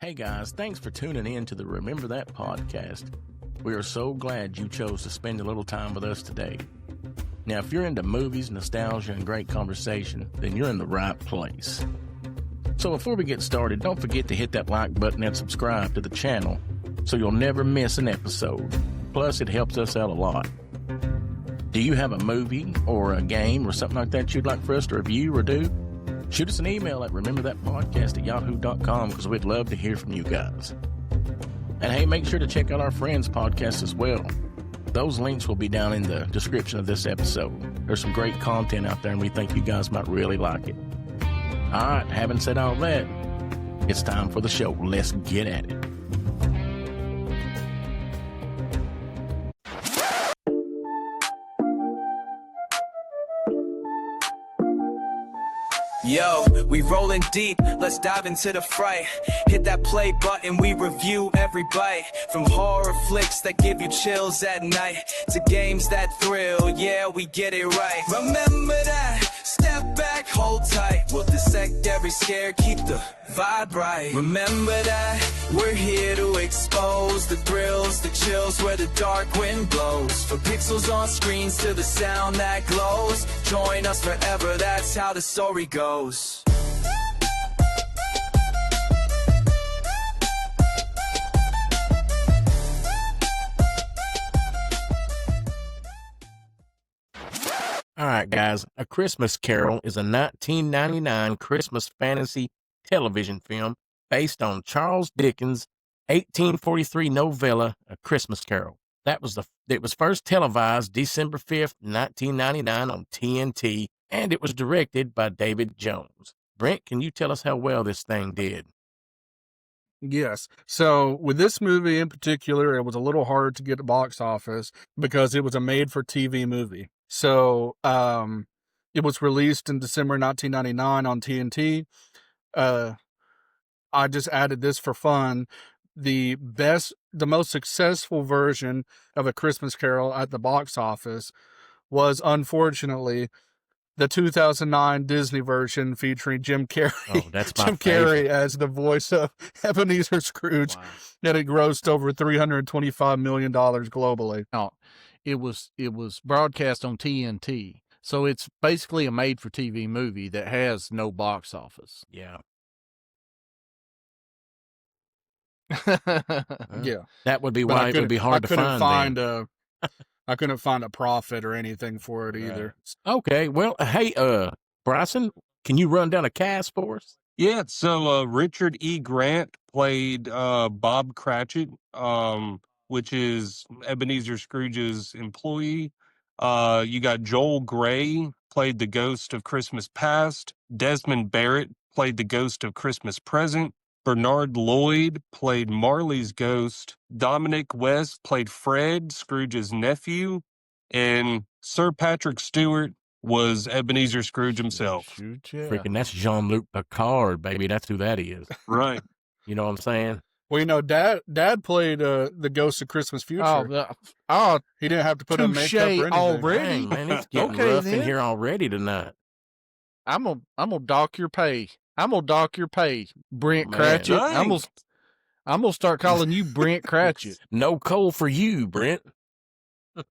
Hey guys, thanks for tuning in to the Remember That podcast. We are so glad you chose to spend a little time with us today. Now, if you're into movies, nostalgia, and great conversation, then you're in the right place. So before we get started, don't forget to hit that like button and subscribe to the channel so you'll never miss an episode. Plus, it helps us out a lot. Do you have a movie or a game or something like that you'd like for us to review or do? Shoot us an email at rememberthatpodcast@yahoo.com because we'd love to hear from you guys. And hey, make sure to check out our friends' podcast as well. Those links will be down in the description of this episode. There's some great content out there and we think you guys might really like it. Alright, having said all that, it's time for the show. Let's get at it. Yo, we rolling deep, let's dive into the fray. Hit that play button, we review every bite. From horror flicks that give you chills at night to games that thrill, yeah, we get it right. Remember that, step back, hold tight. We'll dissect every scare, keep the vibe right. Remember that, we're here to expose the thrills, the chills where the dark wind blows. From pixels on screens to the sound that glows. Join us forever, that's how the story goes. Alright guys, A Christmas Carol is a 1999 Christmas fantasy television film based on Charles Dickens' 1843 novella, A Christmas Carol. It was first televised December 5th, 1999 on TNT, and it was directed by David Jones. Brent, can you tell us how well this thing did? Yes. So with this movie in particular, it was a little hard to get at box office because it was a made-for-TV movie. So it was released in December 1999 on TNT. I just added this for fun. The most successful version of A Christmas Carol at the box office was, unfortunately, the 2009 Disney version featuring Jim Carrey. Oh, that's my Jim favorite. Carrey as the voice of Ebenezer Scrooge. Wow. That it grossed over $325 million globally. No, it was broadcast on TNT. So it's basically a made-for-TV movie that has no box office. Yeah. Yeah. That would be But why it would be hard to find. I couldn't find a profit or anything for it either. Okay, well, hey, Bryson, can you run down a cast for us? Yeah, so Richard E. Grant played Bob Cratchit, which is Ebenezer Scrooge's employee. You got Joel Grey played the ghost of Christmas Past. Desmond Barrett played the ghost of Christmas Present. Bernard Lloyd played Marley's ghost. Dominic West played Fred, Scrooge's nephew. And Sir Patrick Stewart was Ebenezer Scrooge himself. Shoot, yeah. Freaking, that's Jean-Luc Picard, baby. That's who that is. Right. You know what I'm saying? Well, you know, Dad played the Ghost of Christmas Future. He didn't have to put on makeup or anything. already. Dang, man, it's getting Okay, rough in then. here already tonight. I'm gonna dock your pay. I'm gonna dock your pay, Brent Man, Cratchit. thanks. I'm gonna start calling you Brent Cratchit. No coal for you, Brent. All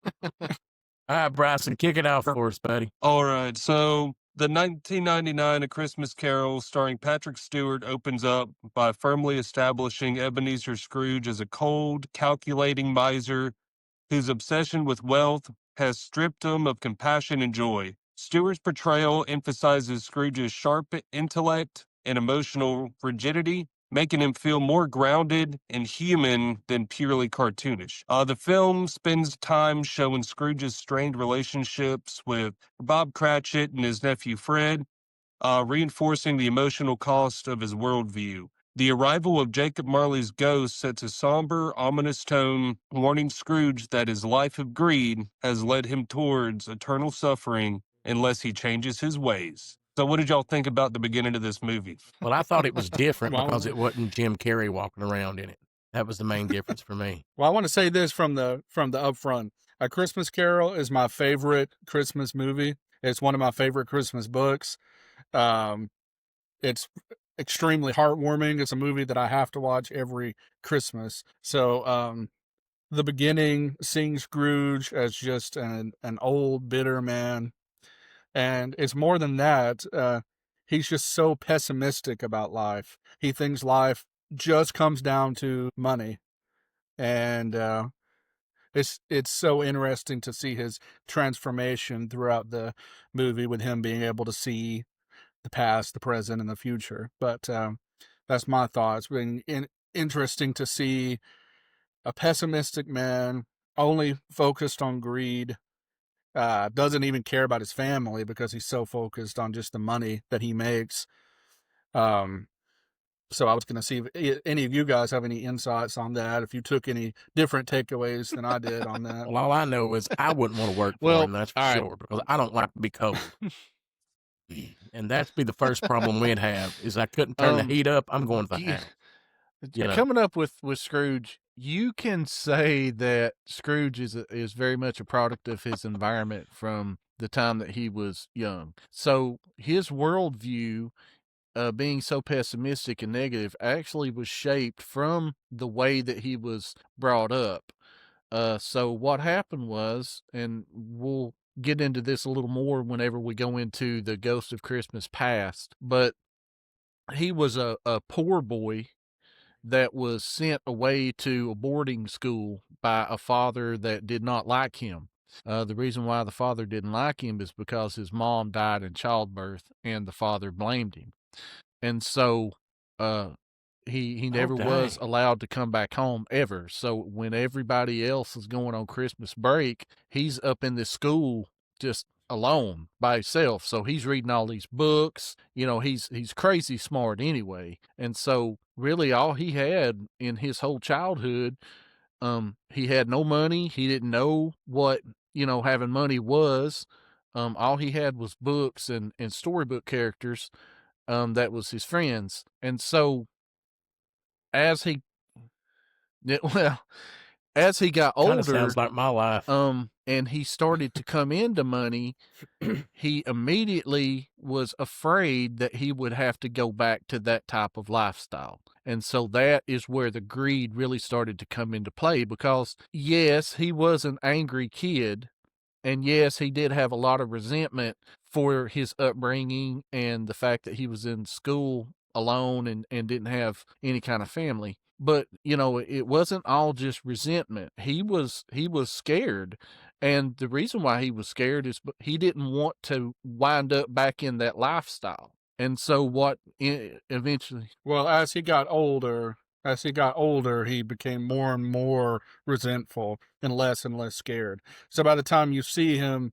right, Bryson, kick it out for us, buddy. All right, so the 1999 A Christmas Carol starring Patrick Stewart opens up by firmly establishing Ebenezer Scrooge as a cold, calculating miser whose obsession with wealth has stripped him of compassion and joy. Stewart's portrayal emphasizes Scrooge's sharp intellect and emotional rigidity, making him feel more grounded and human than purely cartoonish. The film spends time showing Scrooge's strained relationships with Bob Cratchit and his nephew Fred, reinforcing the emotional cost of his worldview. The arrival of Jacob Marley's ghost sets a somber, ominous tone, warning Scrooge that his life of greed has led him towards eternal suffering unless he changes his ways. So what did y'all think about the beginning of this movie? Well, I thought it was different Well, because it wasn't Jim Carrey walking around in it. That was the main difference for me. Well, I want to say this from the upfront. A Christmas Carol is my favorite Christmas movie. It's one of my favorite Christmas books. It's extremely heartwarming. It's a movie that I have to watch every Christmas. So the beginning, seeing Scrooge as just an old bitter man, and it's more than that. He's just so pessimistic about life. He thinks life just comes down to money, and it's so interesting to see his transformation throughout the movie, with him being able to see the past, the present, and the future. But that's my thoughts. It's been interesting to see a pessimistic man, only focused on greed, doesn't even care about his family because he's so focused on just the money that he makes. So I was going to see if any of you guys have any insights on that, if you took any different takeaways than I did on that. Well, all I know is I wouldn't want to work for Well, him, that's for all right. sure, because I don't like to be cold. And that'd be the first problem we'd have, is I couldn't turn the heat up. I'm going to the Yeah. house. You know? Coming up with Scrooge, you can say that Scrooge is very much a product of his environment from the time that he was young. So his worldview, being so pessimistic and negative, actually was shaped from the way that he was brought up. So what happened was, and we'll get into this a little more whenever we go into the Ghost of Christmas Past, but he was a poor boy that was sent away to a boarding school by a father that did not like him. The reason why the father didn't like him is because his mom died in childbirth and the father blamed him. And so he never was dang. allowed to come back home ever. So when everybody else is going on Christmas break, he's up in this school just alone by himself. So he's reading all these books. You know, he's crazy smart anyway. And so really all he had in his whole childhood, he had no money. He didn't know what, having money was. All he had was books and storybook characters. That was his friends. And so as he well, as he got Kind older, of sounds like my life. and he started to come into money, he immediately was afraid that he would have to go back to that type of lifestyle. And so that is where the greed really started to come into play, because yes, he was an angry kid, and yes, he did have a lot of resentment for his upbringing and the fact that he was in school alone and didn't have any kind of family. But, it wasn't all just resentment. He was scared. And the reason why he was scared is he didn't want to wind up back in that lifestyle. And so eventually. Well, as he got older, he became more and more resentful and less scared. So by the time you see him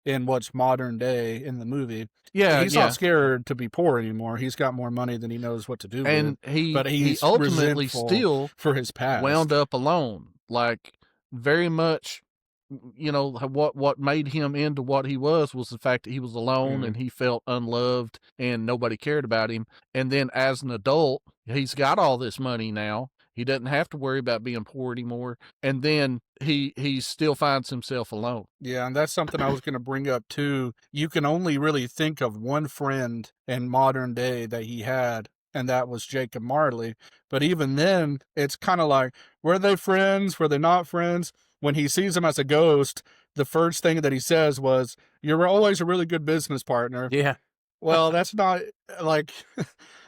in what's modern day in the movie, he's not scared to be poor anymore. He's got more money than he knows what to do with. And but he ultimately still for his past wound up alone. Like, very much, what made him into what he was the fact that he was alone and he felt unloved and nobody cared about him. And then as an adult, he's got all this money now. He doesn't have to worry about being poor anymore. And then he still finds himself alone. Yeah, and that's something I was going to bring up too. You can only really think of one friend in modern day that he had, and that was Jacob Marley. But even then, it's kind of like, were they friends? Were they not friends? When he sees him as a ghost, the first thing that he says was, "You're always a really good business partner." Yeah. Well, that's not like,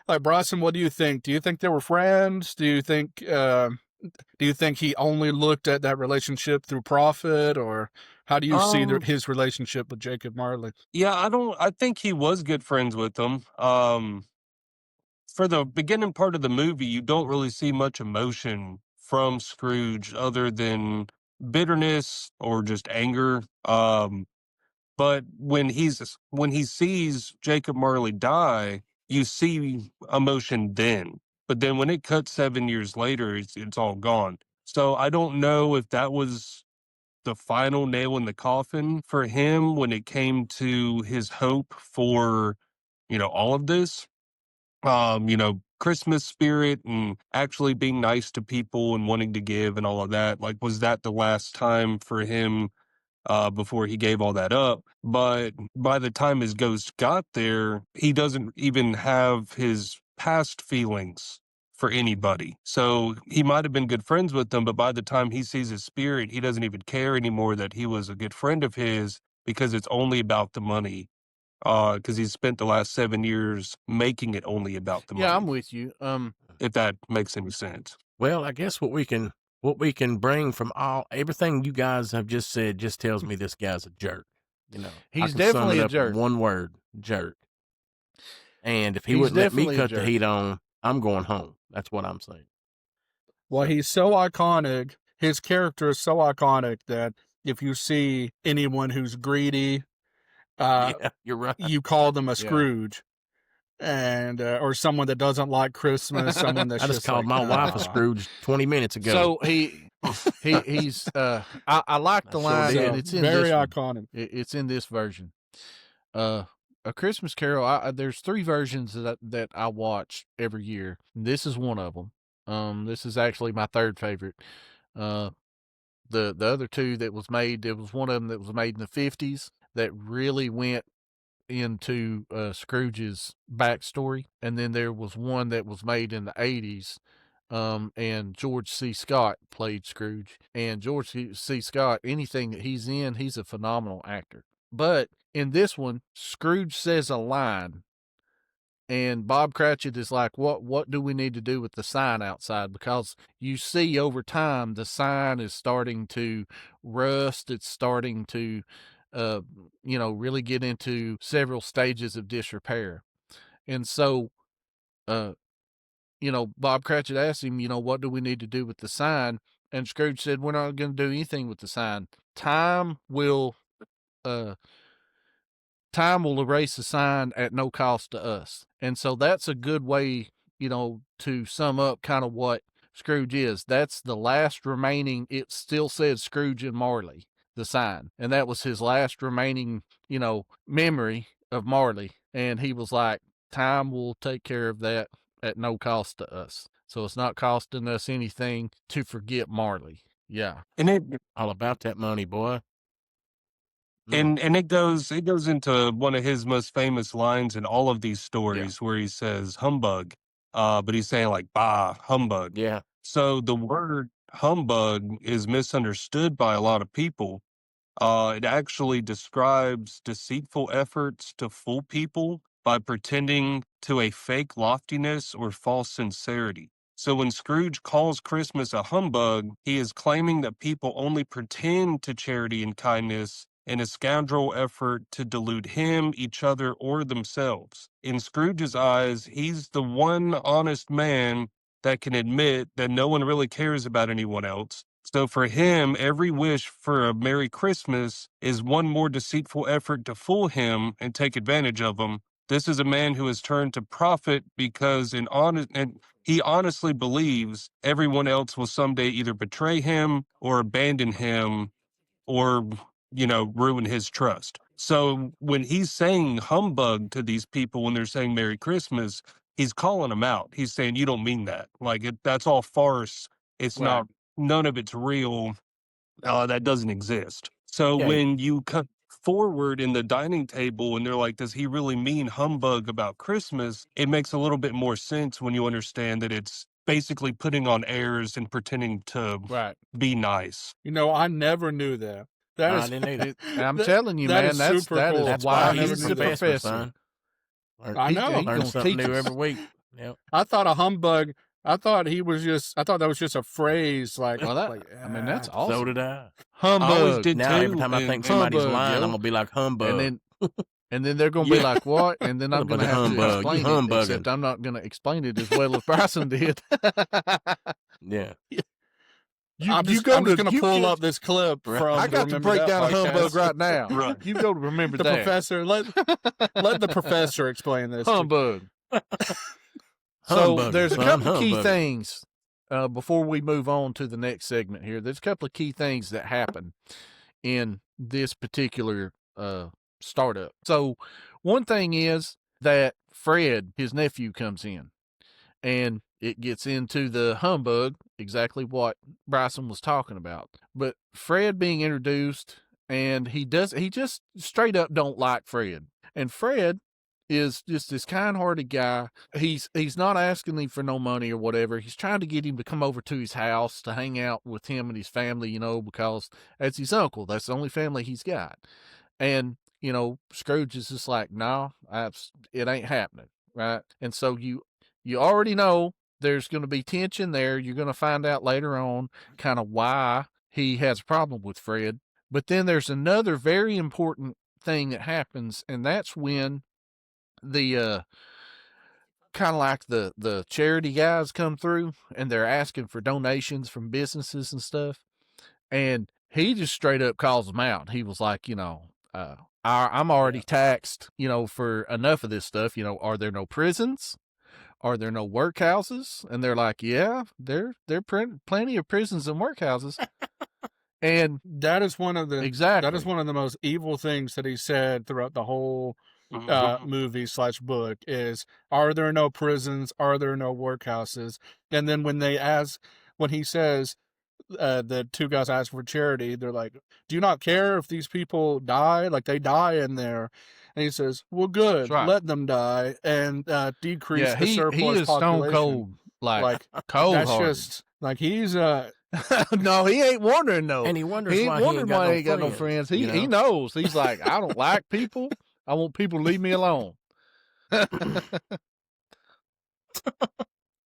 like Bronson. What do you think? Do you think they were friends? Do you think he only looked at that relationship through profit, or how do you see his relationship with Jacob Marley? Yeah, I think he was good friends with them. For the beginning part of the movie, you don't really see much emotion from Scrooge other than bitterness or just anger. But when he sees Jacob Marley die, you see emotion then. But then when it cuts 7 years later, it's all gone. So I don't know if that was the final nail in the coffin for him when it came to his hope for, all of this. Christmas spirit and actually being nice to people and wanting to give and all of that. Like, was that the last time for him before he gave all that up? But by the time his ghost got there, he doesn't even have his past feelings for anybody. So he might have been good friends with them, but by the time he sees his spirit, he doesn't even care anymore that he was a good friend of his, because it's only about the money. Because he's spent the last 7 years making it only about the money. Yeah, I'm with you. If that makes any sense. Well, I guess what we can bring from everything you guys have just said just tells me this guy's a jerk. You know, He's I can definitely sum it a up jerk. in one word: jerk. And if he He's wouldn't let me definitely a cut the jerk. heat on, I'm going home. That's what I'm saying. Well, So- he's so iconic. His character is so iconic that if you see anyone who's greedy, Yeah, you're right. you call them a Yeah. Scrooge, and or someone that doesn't like Christmas, someone that's I just called like, my wife a Scrooge 20 minutes ago. So he's I like the I sure line, did. and it's in very this one. iconic. It's in this version. A Christmas Carol. There's 3 versions that I watch every year. This is one of them. This is actually my 3rd favorite. The other 2 that was made, there was one of them that was made in the 50s that really went into Scrooge's backstory, and then there was one that was made in the 80s. And George C. Scott played Scrooge, and George C. Scott, anything that he's in, he's a phenomenal actor. But in this one, Scrooge says a line, and Bob Cratchit is like, what do we need to do with the sign outside? Because you see over time, the sign is starting to rust. It's starting to, really get into several stages of disrepair. And so, Bob Cratchit asked him, what do we need to do with the sign? And Scrooge said, we're not going to do anything with the sign. Time will erase the sign at no cost to us. And so that's a good way, to sum up kind of what Scrooge is. That's the last remaining, it still said Scrooge and Marley, the sign. And that was his last remaining, memory of Marley. And he was like, time will take care of that at no cost to us. So it's not costing us anything to forget Marley. Yeah. And it All about that money, boy. and it goes into one of his most famous lines in all of these stories, where he says humbug, but he's saying like bah, humbug. Yeah. So the word humbug is misunderstood by a lot of people. It actually describes deceitful efforts to fool people by pretending to a fake loftiness or false sincerity. So when Scrooge calls Christmas a humbug, he is claiming that people only pretend to charity and kindness in a scoundrel effort to delude him, each other, or themselves. In Scrooge's eyes, he's the one honest man that can admit that no one really cares about anyone else. So for him, every wish for a Merry Christmas is one more deceitful effort to fool him and take advantage of him. This is a man who has turned to profit because and he honestly believes everyone else will someday either betray him or abandon him or, ruin his trust. So when he's saying humbug to these people when they're saying Merry Christmas, he's calling them out. He's saying, you don't mean that. Like, that's all farce. It's Right. not, none of it's real. That doesn't exist. So Yeah. when you come forward in the dining table and they're like, does he really mean humbug about Christmas? It makes a little bit more sense when you understand that it's basically putting on airs and pretending to Right. be nice. I never knew that. That I is, didn't either. I'm that- telling you, that man, is that's super cool. That's why why I never he's knew the that. professor, professor. son. I know. He Learn gonna something teach new us. every week. Yep. I thought a humbug. I thought that was just a phrase. Like, Well, like, that's So awesome. did I. I always Humbug. did Now too. every time I and- think somebody's humbug, lying, yo. I'm gonna be like humbug. And then they're gonna be Yeah. like, what? And then I'm What a gonna have humbug. to You explain it, humbugging. except I'm not gonna explain it as well as Bryson did. Yeah. I'm just gonna pull up this clip Right. from. I the got to Remember break That down a podcast. humbug right now. Right. You go to remember The that. professor. Let the professor explain this. Humbug. So Humbug, there's a son, couple key humbug. things before we move on to the next segment here. There's a couple of key things that happen in this particular startup. So one thing is that Fred, his nephew, comes in, and it gets into the humbug, exactly what Bryson was talking about. But Fred being introduced, and he just straight up don't like Fred. And Fred is just this kind-hearted guy. He's not asking him for no money or whatever. He's trying to get him to come over to his house to hang out with him and his family, because that's his uncle. That's the only family he's got. And, Scrooge is just like, no, it ain't happening, right? And so you already know there's going to be tension there. You're going to find out later on kind of why he has a problem with Fred. But then there's another very important thing that happens, and that's when the kind of like the charity guys come through and they're asking for donations from businesses and stuff, and he just straight up calls them out. He was like, I'm already taxed, for enough of this stuff. Are there no prisons? Are there no workhouses? And they're like, yeah, there plenty of prisons and workhouses. And that is one of the exactly that is one of the most evil things that he said throughout the whole movie / book is, are there no prisons? Are there no workhouses? And then when he says, the two guys ask for charity, they're like, do you not care if these people die? Like, they die in there. And he says, well, good, right. Let them die and decrease the surplus he is population. Stone cold, like cold that's hearted. just like he's no, he ain't wondering though. And he wonders he ain't why wondering he ain't got no friends. He knows. He's like, I don't like people. I want people to leave me alone.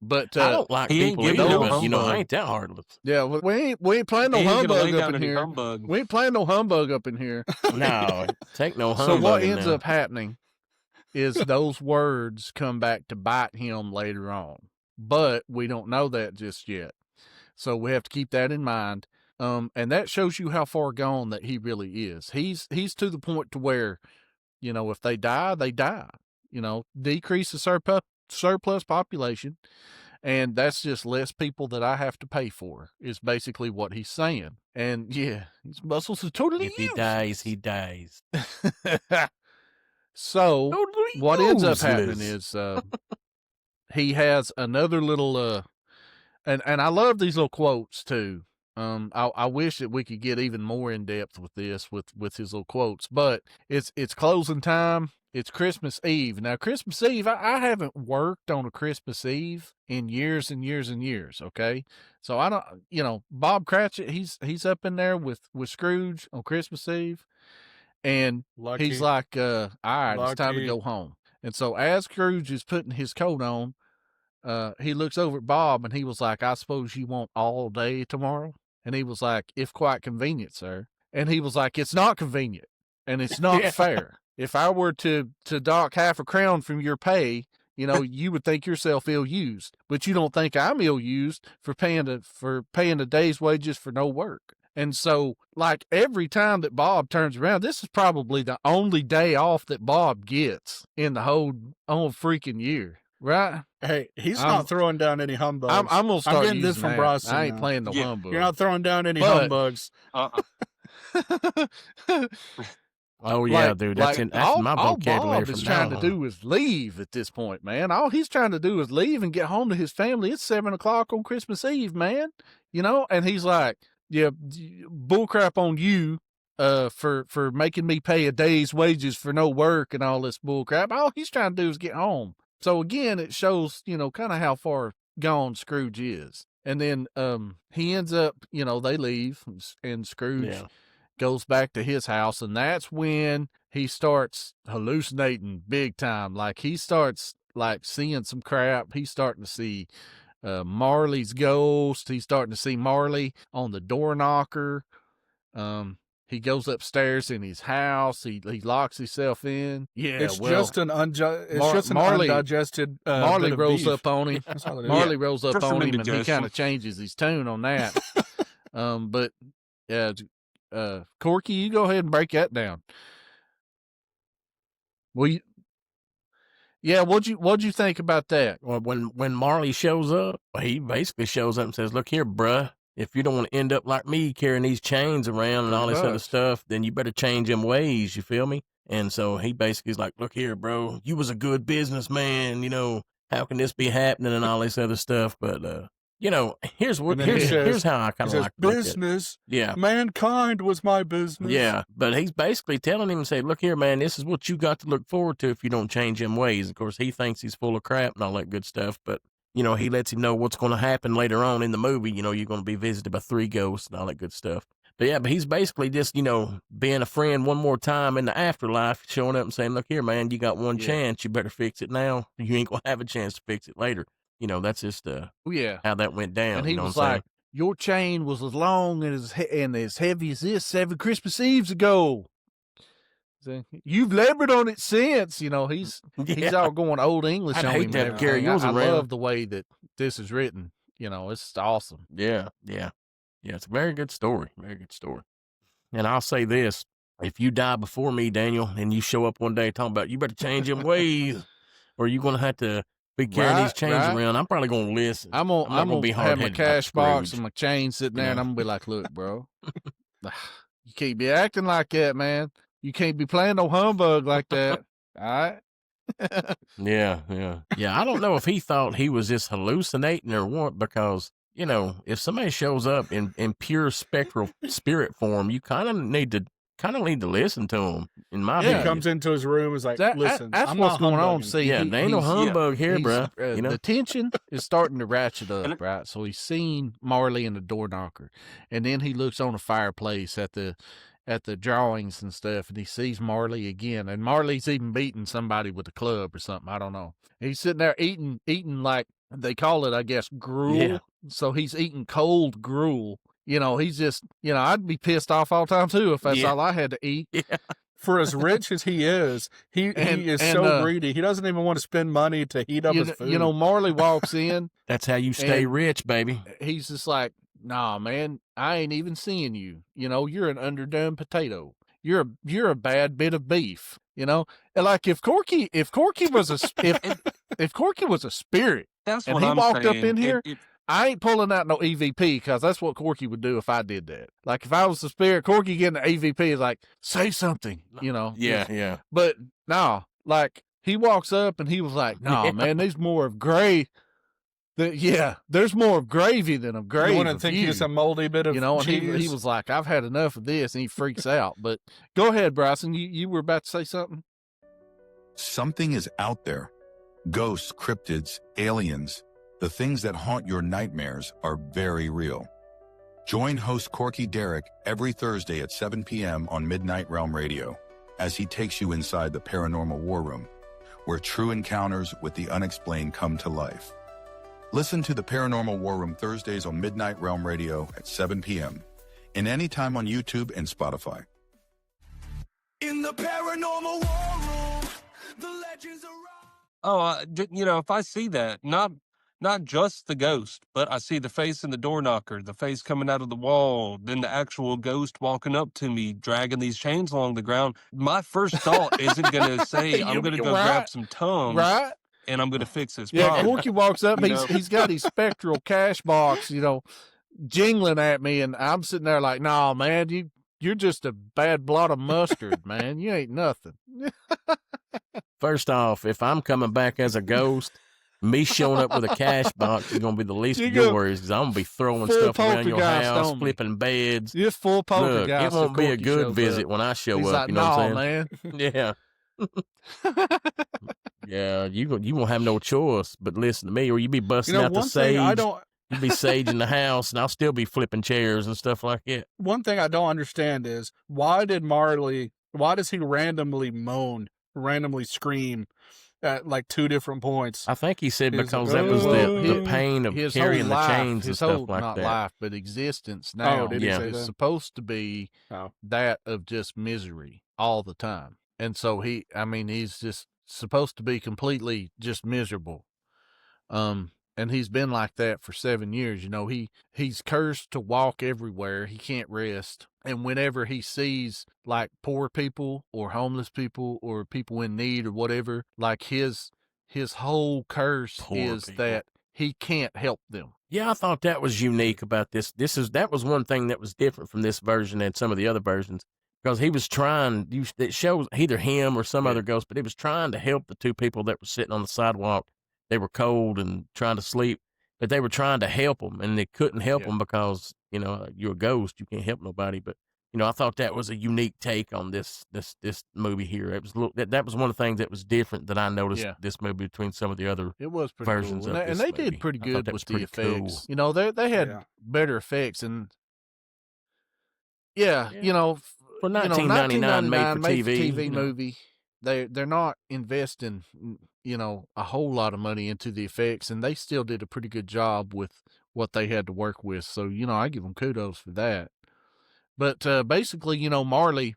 But I don't like people either, but I ain't that heartless. Yeah, we ain't playing no humbug up in here. We ain't playing no humbug up in here. No, take no humbug. So what ends up happening is those words come back to bite him later on, but we don't know that just yet. So we have to keep that in mind. And that shows you how far gone that he really is. He's to the point to where, if they die, they die. Decrease the surplus population, and that's just less people that I have to pay for, is basically what he's saying. And yeah, his muscles are totally If he dies, he dies. So totally what ends up happening is he has another little and I love these little quotes too. I wish that we could get even more in depth with this with his little quotes, but it's closing time. It's Christmas Eve. Now, Christmas Eve, I haven't worked on a Christmas Eve in years and years and years, okay? So I don't, Bob Cratchit, he's up in there with Scrooge on Christmas Eve, and he's like, all right, it's time to go home. And so as Scrooge is putting his coat on, he looks over at Bob, and he was like, I suppose you want all day tomorrow? And he was like, if quite convenient, sir. And he was like, it's not convenient, and it's not fair. If I were to dock half a crown from your pay, you would think yourself ill-used, but you don't think I'm ill-used for paying a day's wages for no work. And so, like, every time that Bob turns around, this is probably the only day off that Bob gets in the whole freaking year, right? Hey, he's not throwing down any humbugs. I'm gonna start getting this from Bryson. I ain't playing no humbug. You're not throwing down any humbugs. Oh yeah, dude. That's my vocabulary. All Bob is trying to do is leave at this point, man. All he's trying to do is leave and get home to his family. It's 7:00 on Christmas Eve, man. And he's like, yeah, bullcrap on you, for making me pay a day's wages for no work and all this bullcrap. All he's trying to do is get home. So again, it shows, kind of how far gone Scrooge is. And then, he ends up, they leave, and Scrooge goes back to his house, and that's when he starts hallucinating big time. Like, he starts seeing some crap. He's starting to see Marley's ghost. He's starting to see Marley on the door knocker. He goes upstairs in his house. He locks himself in. Yeah, it's just an undigested. Marley rolls up on him. Marley rolls up Just on some him, and he indigestion. kind of changes his tune on that. But Corky, you go ahead and break that down. Well, what'd you think about that? Well, when Marley shows up, he basically shows up and says, "Look here, bruh. If you don't want to end up like me carrying these chains around and all this other stuff, then you better change them ways, you feel me?" And so he basically is like, "Look here, bro, you was a good businessman, how can this be happening and all this other stuff?" But You know, here's And then he says, here's how I kind of like it. business. Yeah. Mankind was my business. Yeah, but he's basically telling him and say, look here, man, this is what you got to look forward to if you don't change them ways. Of course, he thinks he's full of crap and all that good stuff, but, you know, he lets him know what's going to happen later on in the movie. You know, you're going to be visited by 3 ghosts and all that good stuff. But yeah, but he's basically just, you know, being a friend one more time in the afterlife, showing up and saying, look here, man, you got one chance. You better fix it now. You ain't going to have a chance to fix it later. You know, that's just how that went down. And he you know was what I'm like, your chain was as long and as heavy as this 7 Christmas Eves ago. You've labored on it since. You know, he's all going old English I'd on hate him. to have carried yours I around. love the way that this is written. You know, it's awesome. Yeah. It's a very good story. Very good story. And I'll say this: if you die before me, Daniel, and you show up one day talking about you better change them ways, or you're gonna have to be carrying these chains around, I'm probably gonna listen. I'm gonna be have my hard-headed cash like box Scrooge. and my chain sitting there, and I'm gonna be like, look, bro, you can't be acting like that, man. You can't be playing no humbug like that. All right. Yeah. I don't know if he thought he was just hallucinating or what, because, you know, if somebody shows up in pure spectral spirit form, you kind of need to listen to him. In my opinion, He comes into his room, is like, listen, that's I'm what's not going on. humbugging. See, there ain't no humbug here, bro. You know? The tension is starting to ratchet up, right? So he's seen Marley and the door knocker, and then he looks on the fireplace at the drawings and stuff, and he sees Marley again, and Marley's even beating somebody with a club or something. I don't know. He's sitting there eating like they call it, I guess, gruel. Yeah. So he's eating cold gruel. You know, he's just, you know, I'd be pissed off all the time too if that's all I had to eat. Yeah. For as rich as he is, he is so greedy. He doesn't even want to spend money to heat up his food. You know, Marley walks in. That's how you stay rich, baby. He's just like, nah, man, I ain't even seeing you. You know, you're an underdone potato. You're a bad bit of beef. You know, and like if Corky was a if Corky was a spirit, That's and what he I'm walked saying. up in here, I ain't pulling out no EVP, because that's what Corky would do if I did that. Like if I was the spirit, Corky getting the EVP is like, say something, you know. Yeah. But no, like he walks up and he was like, no, man, there's more of gray. There's more of gravy than of gravy. You want to think he's a moldy bit of and cheese? he was like, I've had enough of this, and he freaks out. But go ahead, Bryson. You were about to say something? Something is out there. Ghosts, cryptids, aliens, the things that haunt your nightmares are very real. Join host Corky Derrick every Thursday at 7 p.m. on Midnight Realm Radio as he takes you inside the paranormal war room, where true encounters with the unexplained come to life. Listen to the Paranormal War Room Thursdays on Midnight Realm Radio at 7 p.m. and anytime on YouTube and Spotify. In the paranormal war room, the legends arise. Oh, you know, if I see that, not just the ghost, but I see the face in the door knocker, the face coming out of the wall, then the actual ghost walking up to me, dragging these chains along the ground, my first thought isn't going to say, I'm going to go grab some Tums, and I'm going to fix this problem. Yeah, Corky walks up, he's got his spectral cash box, you know, jingling at me, and I'm sitting there like, nah, man, you're just a bad blot of mustard, man. You ain't nothing. First off, if I'm coming back as a ghost, me showing up with a cash box is going to be the least of your worries, because I'm going to be throwing stuff around your house, flipping beds. Just full poltergeist. Look, it won't be a good visit when I show up. Like, you know what I'm saying? Man. Yeah. Yeah, you won't have no choice but listen to me, or you be busting out the sage. You'd be saging the house, and I'll still be flipping chairs and stuff like that. One thing I don't understand is, why does he randomly moan, randomly scream at like 2 different points? I think he said because that was the pain of carrying the chains and stuff like that. Not life, but existence now is supposed to be that of just misery all the time. And so he's just supposed to be completely just miserable. And he's been like that for 7 years. You know, he's cursed to walk everywhere. He can't rest. And whenever he sees like poor people or homeless people or people in need or whatever, like his whole curse that he can't help them. Yeah, I thought that was unique about this. That was one thing that was different from this version and some of the other versions, because he was trying. It shows either him or some other ghost, but he was trying to help the 2 people that were sitting on the sidewalk. They were cold and trying to sleep. but they were trying to help him, and they couldn't help him because, you're a ghost. You can't help nobody. But, I thought that was a unique take on this movie here. It was that was one of the things that was different that I noticed this movie between some of the other It was pretty versions cool. of And this they did movie. pretty I thought good that with was the pretty effects. cool. They had better effects, and For 1999 made for TV, movie, they're not investing, a whole lot of money into the effects, and they still did a pretty good job with what they had to work with. So, I give them kudos for that. But basically, Marley,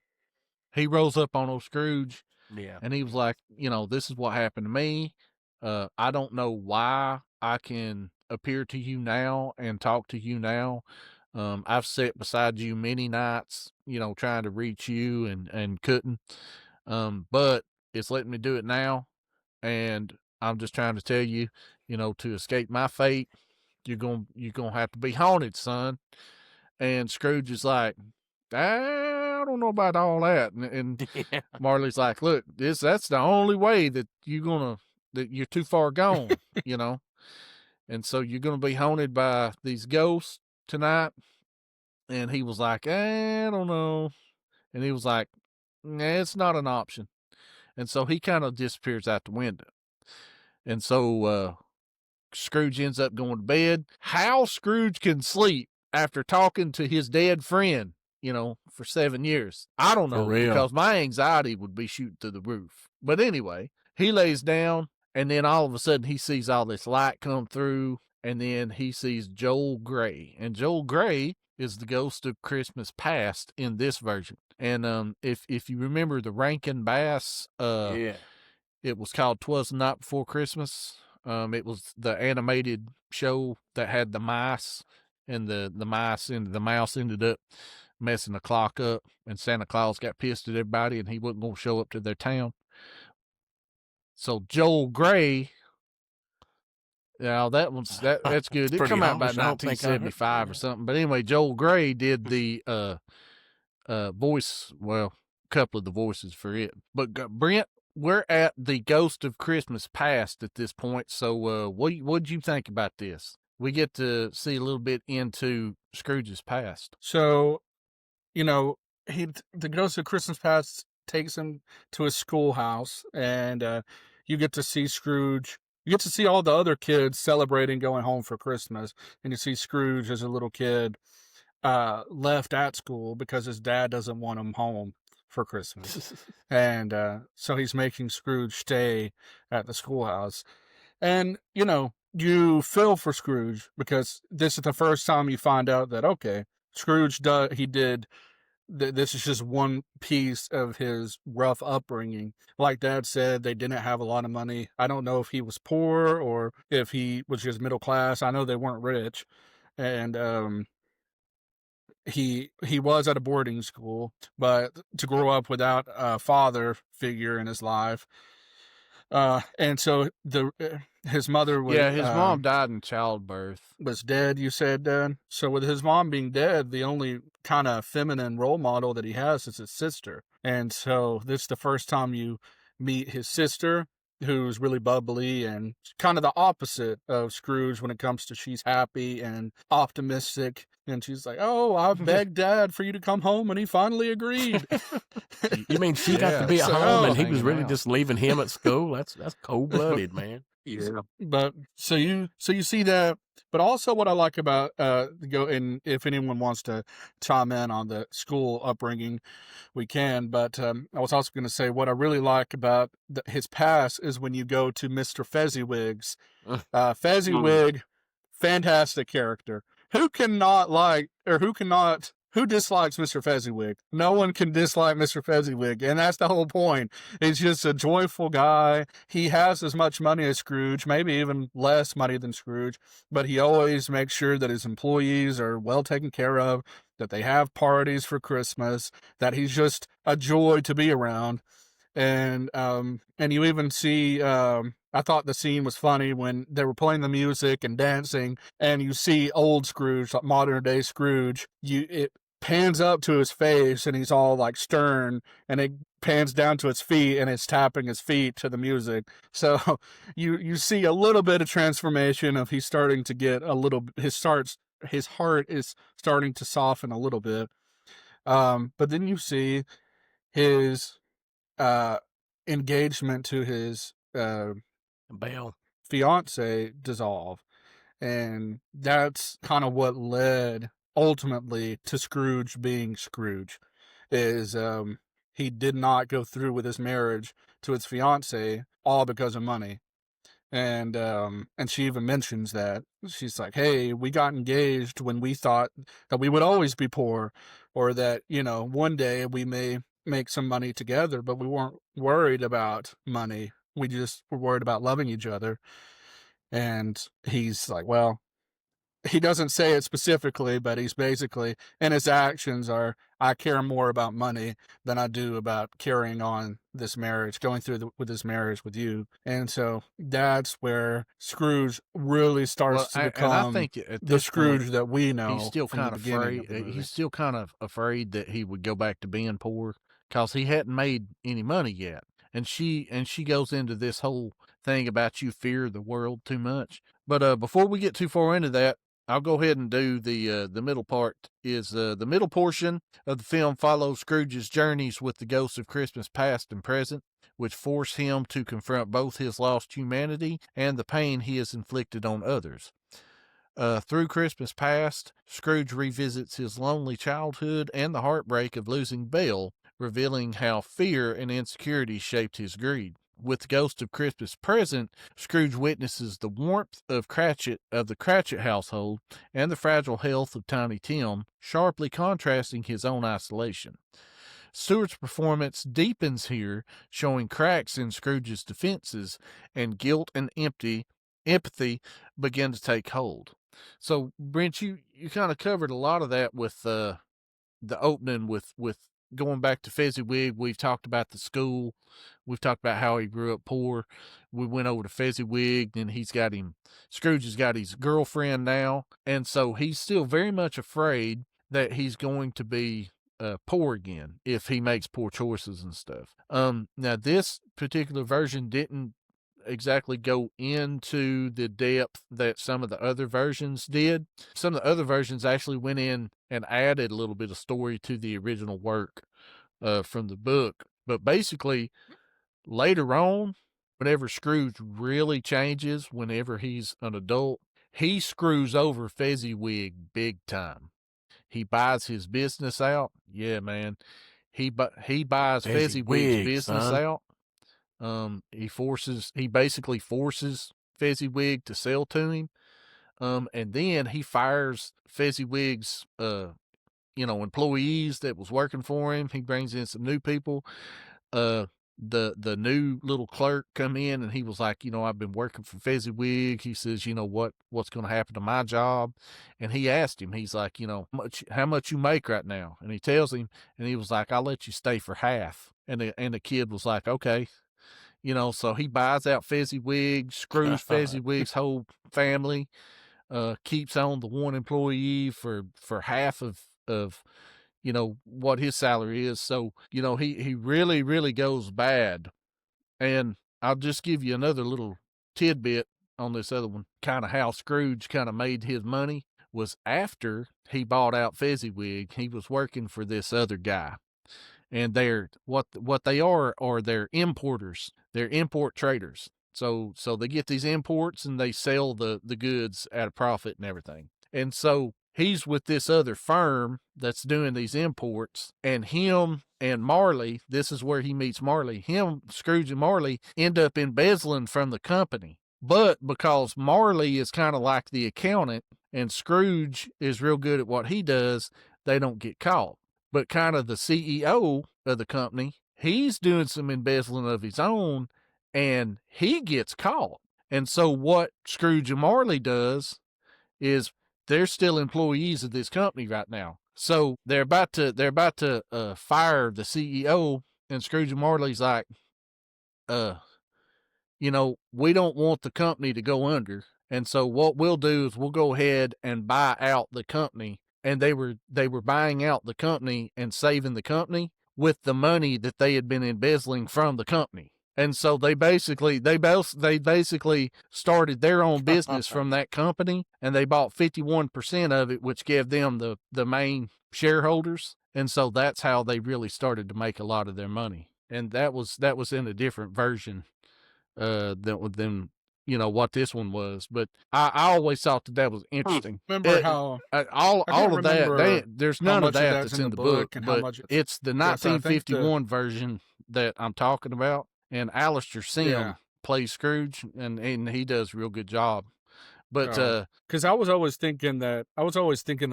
he rolls up on old Scrooge, and he was like, this is what happened to me. I don't know why I can appear to you now and talk to you now. I've sat beside you many nights, trying to reach you and couldn't. But it's letting me do it now. And I'm just trying to tell you, to escape my fate, you're gonna have to be haunted, son. And Scrooge is like, I don't know about all that. And Marley's like, look, that's the only way that that you're too far gone, And so you're gonna be haunted by these ghosts tonight. And he was like, I don't know. And he was like, nah, it's not an option. And so he kind of disappears out the window. And so Scrooge ends up going to bed. How Scrooge can sleep after talking to his dead friend, for 7 years, I don't know, because my anxiety would be shooting through the roof. But anyway, he lays down, and then all of a sudden he sees all this light come through, and then he sees Joel Grey. And Joel Grey is the ghost of Christmas past in this version. And if you remember the Rankin Bass, it was called 'Twas the Night Before Christmas. It was the animated show that had the mice, and the mouse ended up messing the clock up, and Santa Claus got pissed at everybody, and he wasn't going to show up to their town. So Joel Grey, that's good. It come out about 1975 or something. But anyway, Joel Grey did the voice, a couple of the voices for it. But Brent, we're at the Ghost of Christmas Past at this point. So what'd you think about this? We get to see a little bit into Scrooge's past. So, the Ghost of Christmas Past takes him to his schoolhouse, and you get to see Scrooge. You get to see all the other kids celebrating going home for Christmas, and you see Scrooge as a little kid left at school because his dad doesn't want him home for Christmas. And so he's making Scrooge stay at the schoolhouse. And, you feel for Scrooge because this is the first time you find out that, okay, Scrooge this is just one piece of his rough upbringing. Like Dad said, they didn't have a lot of money. I don't know if he was poor or if he was just middle class. I know they weren't rich. And he was at a boarding school, but to grow up without a father figure in his life, and so his mother was his mom died in childbirth, was dead. You said, Dad. So with his mom being dead, the only kind of feminine role model that he has is his sister, and so this is the first time you meet his sister, who's really bubbly and kind of the opposite of Scrooge when it comes to she's happy and optimistic. And she's like, oh, I begged Dad for you to come home, and he finally agreed. You mean she got to be at home and he was really just leaving him at school? That's cold-blooded, man. Yeah. But so you see that. But also what I like about and if anyone wants to chime in on the school upbringing, we can. But I was also going to say what I really like about his past is when you go to Mr. Fezziwig's. Fezziwig, fantastic character. Who dislikes Mr. Fezziwig? No one can dislike Mr. Fezziwig, and that's the whole point. He's just a joyful guy. He has as much money as Scrooge, maybe even less money than Scrooge, but he always makes sure that his employees are well taken care of, that they have parties for Christmas, that he's just a joy to be around. And you even see, I thought the scene was funny when they were playing the music and dancing, and you see old Scrooge, like modern day Scrooge. It pans up to his face and he's all like stern, and it pans down to his feet and it's tapping his feet to the music. So you see a little bit of transformation of he's starting to get a little, his heart is starting to soften a little bit. But then you see his engagement to his Belle. fiance dissolve. And that's kind of what led ultimately to Scrooge being Scrooge, is he did not go through with his marriage to his fiance all because of money. And she even mentions that. She's like, hey, we got engaged when we thought that we would always be poor, or that, you know, one day we may make some money together, but we weren't worried about money. We just were worried about loving each other. And he's like, well, he doesn't say it specifically, but he's basically, and his actions are, I care more about money than I do about carrying on this marriage, going through with this marriage with you. And so that's where Scrooge really starts to become, and I think at the Scrooge point, that we know. He's still kind of afraid. He's still kind of afraid that he would go back to being poor because he hadn't made any money yet. And she goes into this whole thing about you fear the world too much. But before we get too far into that, I'll go ahead and do the middle part. Is the middle portion of the film follows Scrooge's journeys with the ghosts of Christmas past and present, which force him to confront both his lost humanity and the pain he has inflicted on others. Through Christmas past, Scrooge revisits his lonely childhood and the heartbreak of losing Belle, revealing how fear and insecurity shaped his greed. With the ghost of Christmas present, Scrooge witnesses the warmth of the Cratchit household and the fragile health of Tiny Tim, sharply contrasting his own isolation. Stewart's performance deepens here, showing cracks in Scrooge's defenses, and guilt and empathy begin to take hold. So, Brent, you kind of covered a lot of that with the opening with going back to Fezziwig. We've talked about the school. We've talked about how he grew up poor. We went over to Fezziwig, and Scrooge has got his girlfriend now. And so he's still very much afraid that he's going to be poor again if he makes poor choices and stuff. Now this particular version didn't exactly go into the depth that some of the other versions did. Some of the other versions actually went in and added a little bit of story to the original work from the book. But basically, later on, whenever Scrooge really changes, whenever he's an adult, he screws over Fezziwig big time. He buys his business out. Yeah, man. He buys Fezziwig's business out. He basically forces Fezziwig to sell to him. And then he fires Fezziwig's, employees that was working for him. He brings in some new people. The new little clerk come in, and he was like, I've been working for Fezziwig. He says, what's going to happen to my job? And he asked him, he's like, how much you make right now? And he tells him, and he was like, I'll let you stay for half. And the kid was like, okay. So he buys out Fezziwig, screws Fezziwig's whole family, keeps on the one employee for half of what his salary is. So, he really, really goes bad. And I'll just give you another little tidbit on this other one. Kind of how Scrooge kind of made his money was after he bought out Fezziwig, he was working for this other guy. And they're what they are they're importers. They're import traders. So they get these imports and they sell the goods at a profit and everything. And so he's with this other firm that's doing these imports, and him and Marley, this is where he meets Marley. Scrooge and Marley end up embezzling from the company. But because Marley is kind of like the accountant and Scrooge is real good at what he does, they don't get caught. But kind of the CEO of the company, he's doing some embezzling of his own, and he gets caught. And so what Scrooge and Marley does is they're still employees of this company right now. So they're about to fire the CEO, and Scrooge and Marley's like, we don't want the company to go under. And so what we'll do is we'll go ahead and buy out the company, and they were buying out the company and saving the company with the money that they had been embezzling from the company. And so they basically started their own business from that company, and they bought 51% of it, which gave them the main shareholders. And so that's how they really started to make a lot of their money. And that was in a different version than what this one was. But I always thought that was interesting. Remember how all of that? There's none of that that's in the book, and but how much it's the 1951 version that I'm talking about. And Alistair Sim plays Scrooge, and he does a real good job. But because I was always thinking that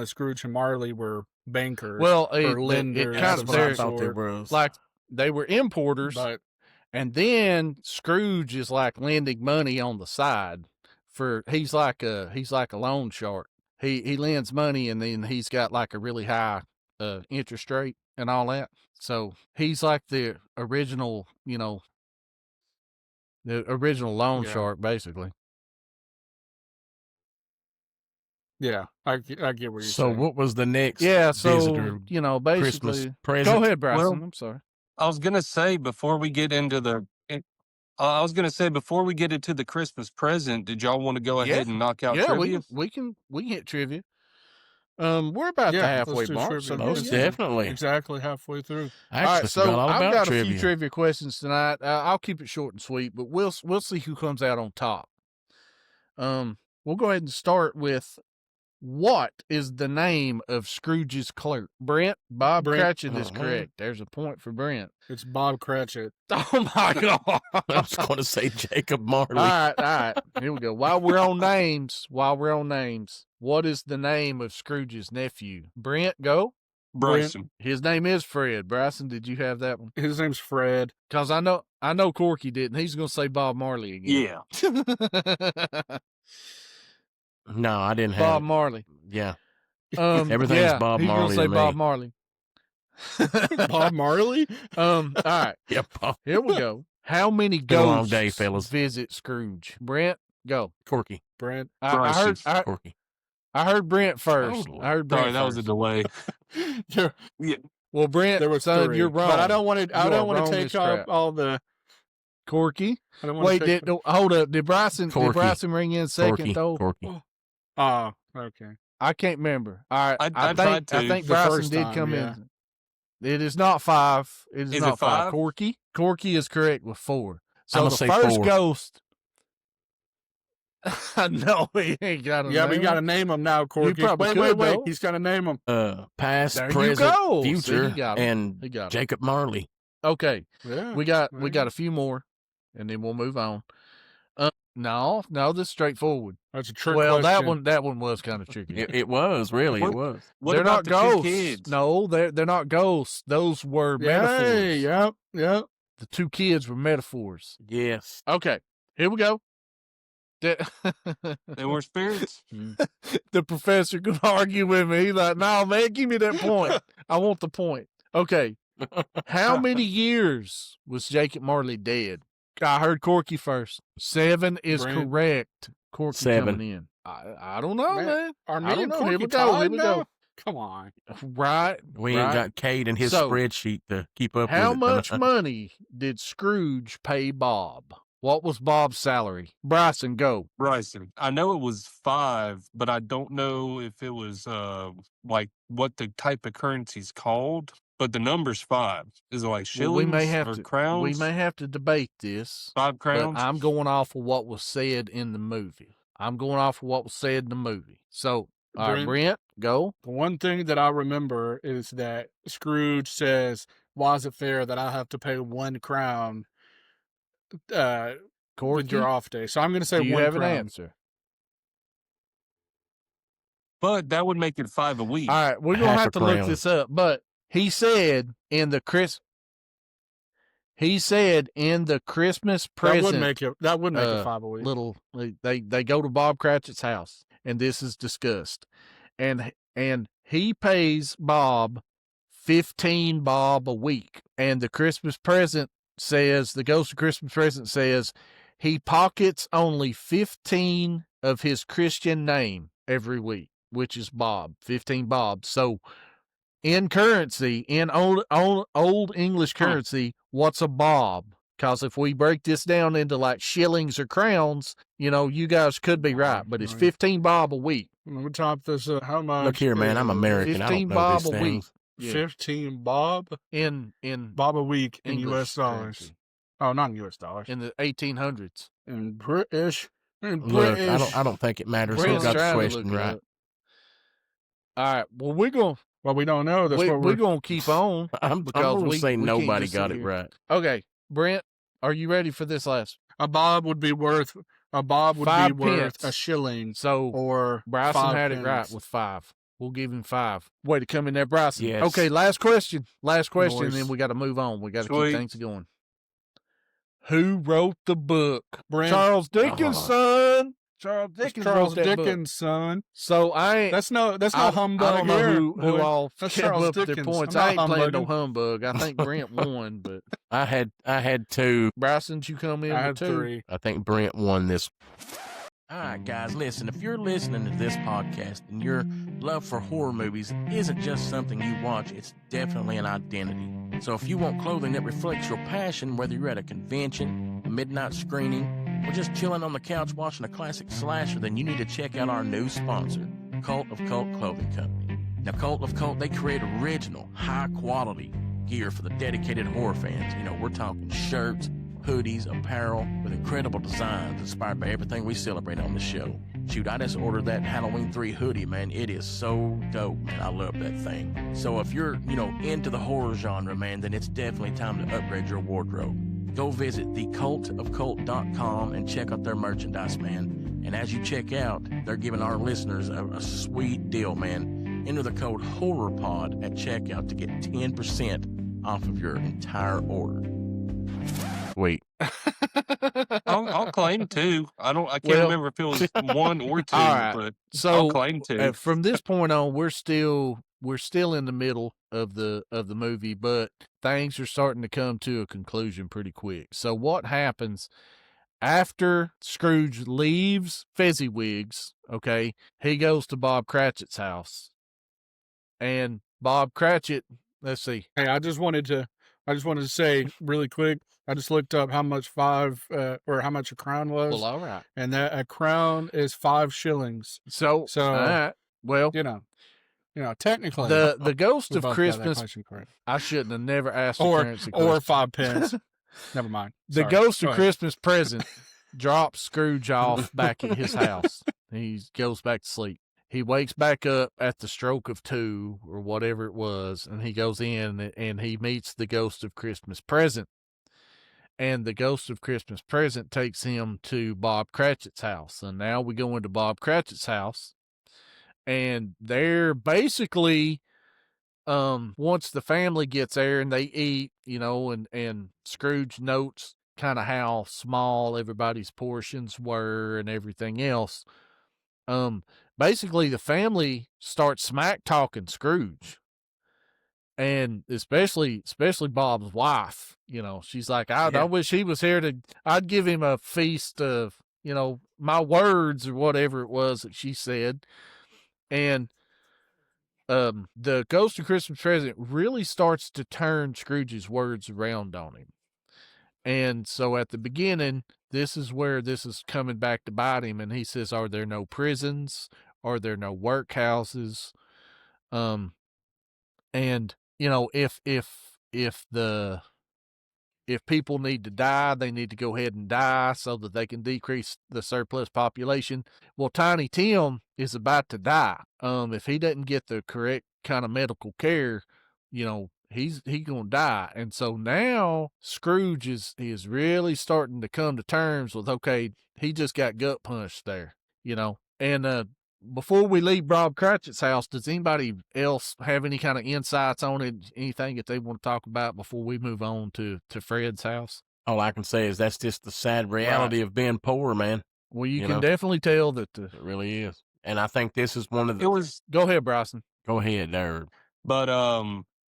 Scrooge and Marley were bankers. Well, or lenders. kind of I thought they were. Like they were importers, But and then Scrooge is like lending money on the side. He's like a loan shark. He lends money, and then he's got like a really high interest rate and all that. So he's like the original, loan shark, basically. yeah, I get what you're So saying. what was the next? Yeah, so visitor basically. Christmas present? Go ahead, Bryson. Well, I'm sorry. I was gonna say before we get into the Christmas present, did y'all want to go ahead and knock out trivia? we can hit trivia. We're about the halfway let's do mark. trivia. So Most yeah. definitely. Exactly halfway through. I All actually right, so forgot all I've about got trivia. a few trivia questions tonight. I'll keep it short and sweet, but we'll see who comes out on top. We'll go ahead and start with, what is the name of Scrooge's clerk? Bob Cratchit is correct. There's a point for Brent. It's Bob Cratchit. Oh my God! I was going to say Jacob Marley. All right. Here we go. While we're on names, what is the name of Scrooge's nephew? Brent, go. Bryson. His name is Fred. Bryson, did you have that one? His name's Fred. Because I know Corky didn't. He's going to say Bob Marley again. Yeah. No, I didn't have Bob Marley. Yeah. Everything's Bob he's Marley gonna say to me. Bob Marley. Bob Marley? All right. Yep. Here we go. How many Been a long ghosts day, fellas. visit Scrooge? Brent, go. Corky. Brent. I Corky. heard Brent first. Oh, I heard Brent Sorry, that was a first. delay. Well, Brent, There was son, three. you're wrong. But I don't want to. I You don't are want wrong to as take off crap. all the. Corky. I don't want Wait, to take. hold up. Did Bryson ring in second Corky. though? Corky. Okay. I can't remember. All right. I tried to. I think The Bryson first did time, come yeah. in. It is not 5. It is Is not it 5? Corky is correct with 4. So I'ma the say first 4. ghost. No, he ain't got a Yeah, we name. got to name him now, Corky. probably Wait. could, though. He's got to name him. Past, There you present, go. See, future, he got 'em. and He got 'em. Jacob Marley. Okay, Yeah. we got a few more, and then we'll move on. No, this is straightforward. That's a trick Well, question. that one was kind of tricky. It was, really. What? It was. What They're about not the ghosts. two kids? No, they're not ghosts. Those were metaphors. Yep. The 2 kids were metaphors. Yes. Okay, here we go. They were spirits. The professor could argue with me. He's like, no, man, give me that point. I want the point. Okay. How many years was Jacob Marley dead? I heard Corky first. 7 is Brent. correct. Corky 7. coming in. I don't know, man. Are I me don't and know. Corky Here we go. tied Here we now? go. Come on. Right. We right. ain't got Kate and his So, spreadsheet to keep up How with it. much money did Scrooge pay Bob? What was Bob's salary? Bryson, go. Bryson. I know it was 5, but I don't know if it was like what the type of currency's called. But the number's 5. Is it like shillings we may have or to crowns? We may have to debate this. 5 crowns. But I'm going off of what was said in the movie. So, all right, Brent, go. The one thing that I remember is that Scrooge says, "Why is it fair that I have to pay 1 crown with Corky, your off day?" So I'm going to say do you 1 have crown. an answer? But that would make it 5 a week. All right, we're going to Half have a to look crown. this up. But he said in the Christmas present, That would make it 5 a week. little they go to Bob Cratchit's house, and this is discussed, and he pays Bob 15 bob a week, and the Christmas present says, the ghost of Christmas present says, he pockets only 15 of his Christian name every week. which is bob, 15 bob. So in currency, in old English currency, what's a bob? Because if we break this down into like shillings or crowns, you guys could be right, but it's 15 bob a week. Let me top this up. How much? Look here, man. I'm American. 15 I don't know bob these a week. things. Yeah. 15 bob? In Bob a week in English U.S. dollars. currency. Oh, not in U.S. dollars. In the 1800s. In British. Look, I don't think it matters who Brent's got the trying to question look it right. up. All right. Well, we're going Well, we don't know. That's what we're going to keep on. I'm because going to we say can't nobody just got sit it here. right. Okay, Brent, are you ready for this last? A bob would be worth 5 pence. a shilling. So Or Bryson 5 had it right pence. with 5. We'll give him 5. Way to come in there, Bryson. Yes. Okay, last question. And Nice. then we got to move on. We got to Sweet. keep things going. Who wrote the book? Brent. Charles Dickens, son. Charles Dickens Charles wrote that book. Dickens, son. So I ain't. That's no I humbug don't know here, who boy. all That's came Charles up with their Dickens. points. I'm I not ain't playing no humbugging. humbug. I think Brent won, but I had 2. Bryson, you come in I with had 2. 3. I think Brent won this. All right, guys, listen, if you're listening to this podcast and your love for horror movies isn't just something you watch, it's definitely an identity. So if you want clothing that reflects your passion, whether you're at a convention, a midnight screening, or just chilling on the couch watching a classic slasher, then you need to check out our new sponsor, Cult of Cult Clothing Company. Now, Cult of Cult, they create original, high-quality gear for the dedicated horror fans. We're talking shirts, hoodies, apparel, with incredible designs inspired by everything we celebrate on the show. Shoot, I just ordered that Halloween 3 hoodie, man. It is so dope, man. I love that thing. So if you're, into the horror genre, man, then it's definitely time to upgrade your wardrobe. Go visit thecultofcult.com and check out their merchandise, man. And as you check out, they're giving our listeners a sweet deal, man. Enter the code HORRORPOD at checkout to get 10% off of your entire order. Wait. I'll claim 2. I can't remember if it was 1 or 2, all right. but So I'll claim 2. from this point on, we're still in the middle of the movie, but things are starting to come to a conclusion pretty quick. So what happens after Scrooge leaves Fezziwig's? Okay, he goes to Bob Cratchit's house, and Bob Cratchit. Let's see. Hey, I just wanted to say really quick. I just looked up how much or how much a crown was. Well, all right. And that a crown is 5 shillings. So all right. Well, technically the Ghost we of both got that Christmas. question correct. I shouldn't have never asked a Or currency question. 5 pence. Never mind. The Sorry. Ghost Go of ahead. Christmas Present drops Scrooge off back at his house. He goes back to sleep. He wakes back up at the stroke of 2 or whatever it was, and he goes in and he meets the Ghost of Christmas Present. And the Ghost of Christmas Present takes him to Bob Cratchit's house. And now we go into Bob Cratchit's house, and they're basically, once the family gets there and they eat, and Scrooge notes kind of how small everybody's portions were and everything else. Basically the family starts smack talking Scrooge, and especially Bob's wife. She's like, I wish he was here I'd give him a feast of, my words, or whatever it was that she said. And the Ghost of Christmas Present really starts to turn Scrooge's words around on him. And so at the beginning, this is where this is coming back to bite him. And he says, are there no prisons? Are there no workhouses? And if people need to die, they need to go ahead and die so that they can decrease the surplus population. Well, Tiny Tim is about to die. If he doesn't get the correct kind of medical care, he's gonna die. And so now Scrooge is really starting to come to terms with, okay, he just got gut punched there, And before we leave Bob Cratchit's house, does anybody else have any kind of insights on it? Anything that they want to talk about before we move on to Fred's house? All I can say is that's just the sad reality of being poor, man. Well, you can definitely tell that It really is. And I think this is one of the... It was... Go ahead, Bryson. Go ahead, there. But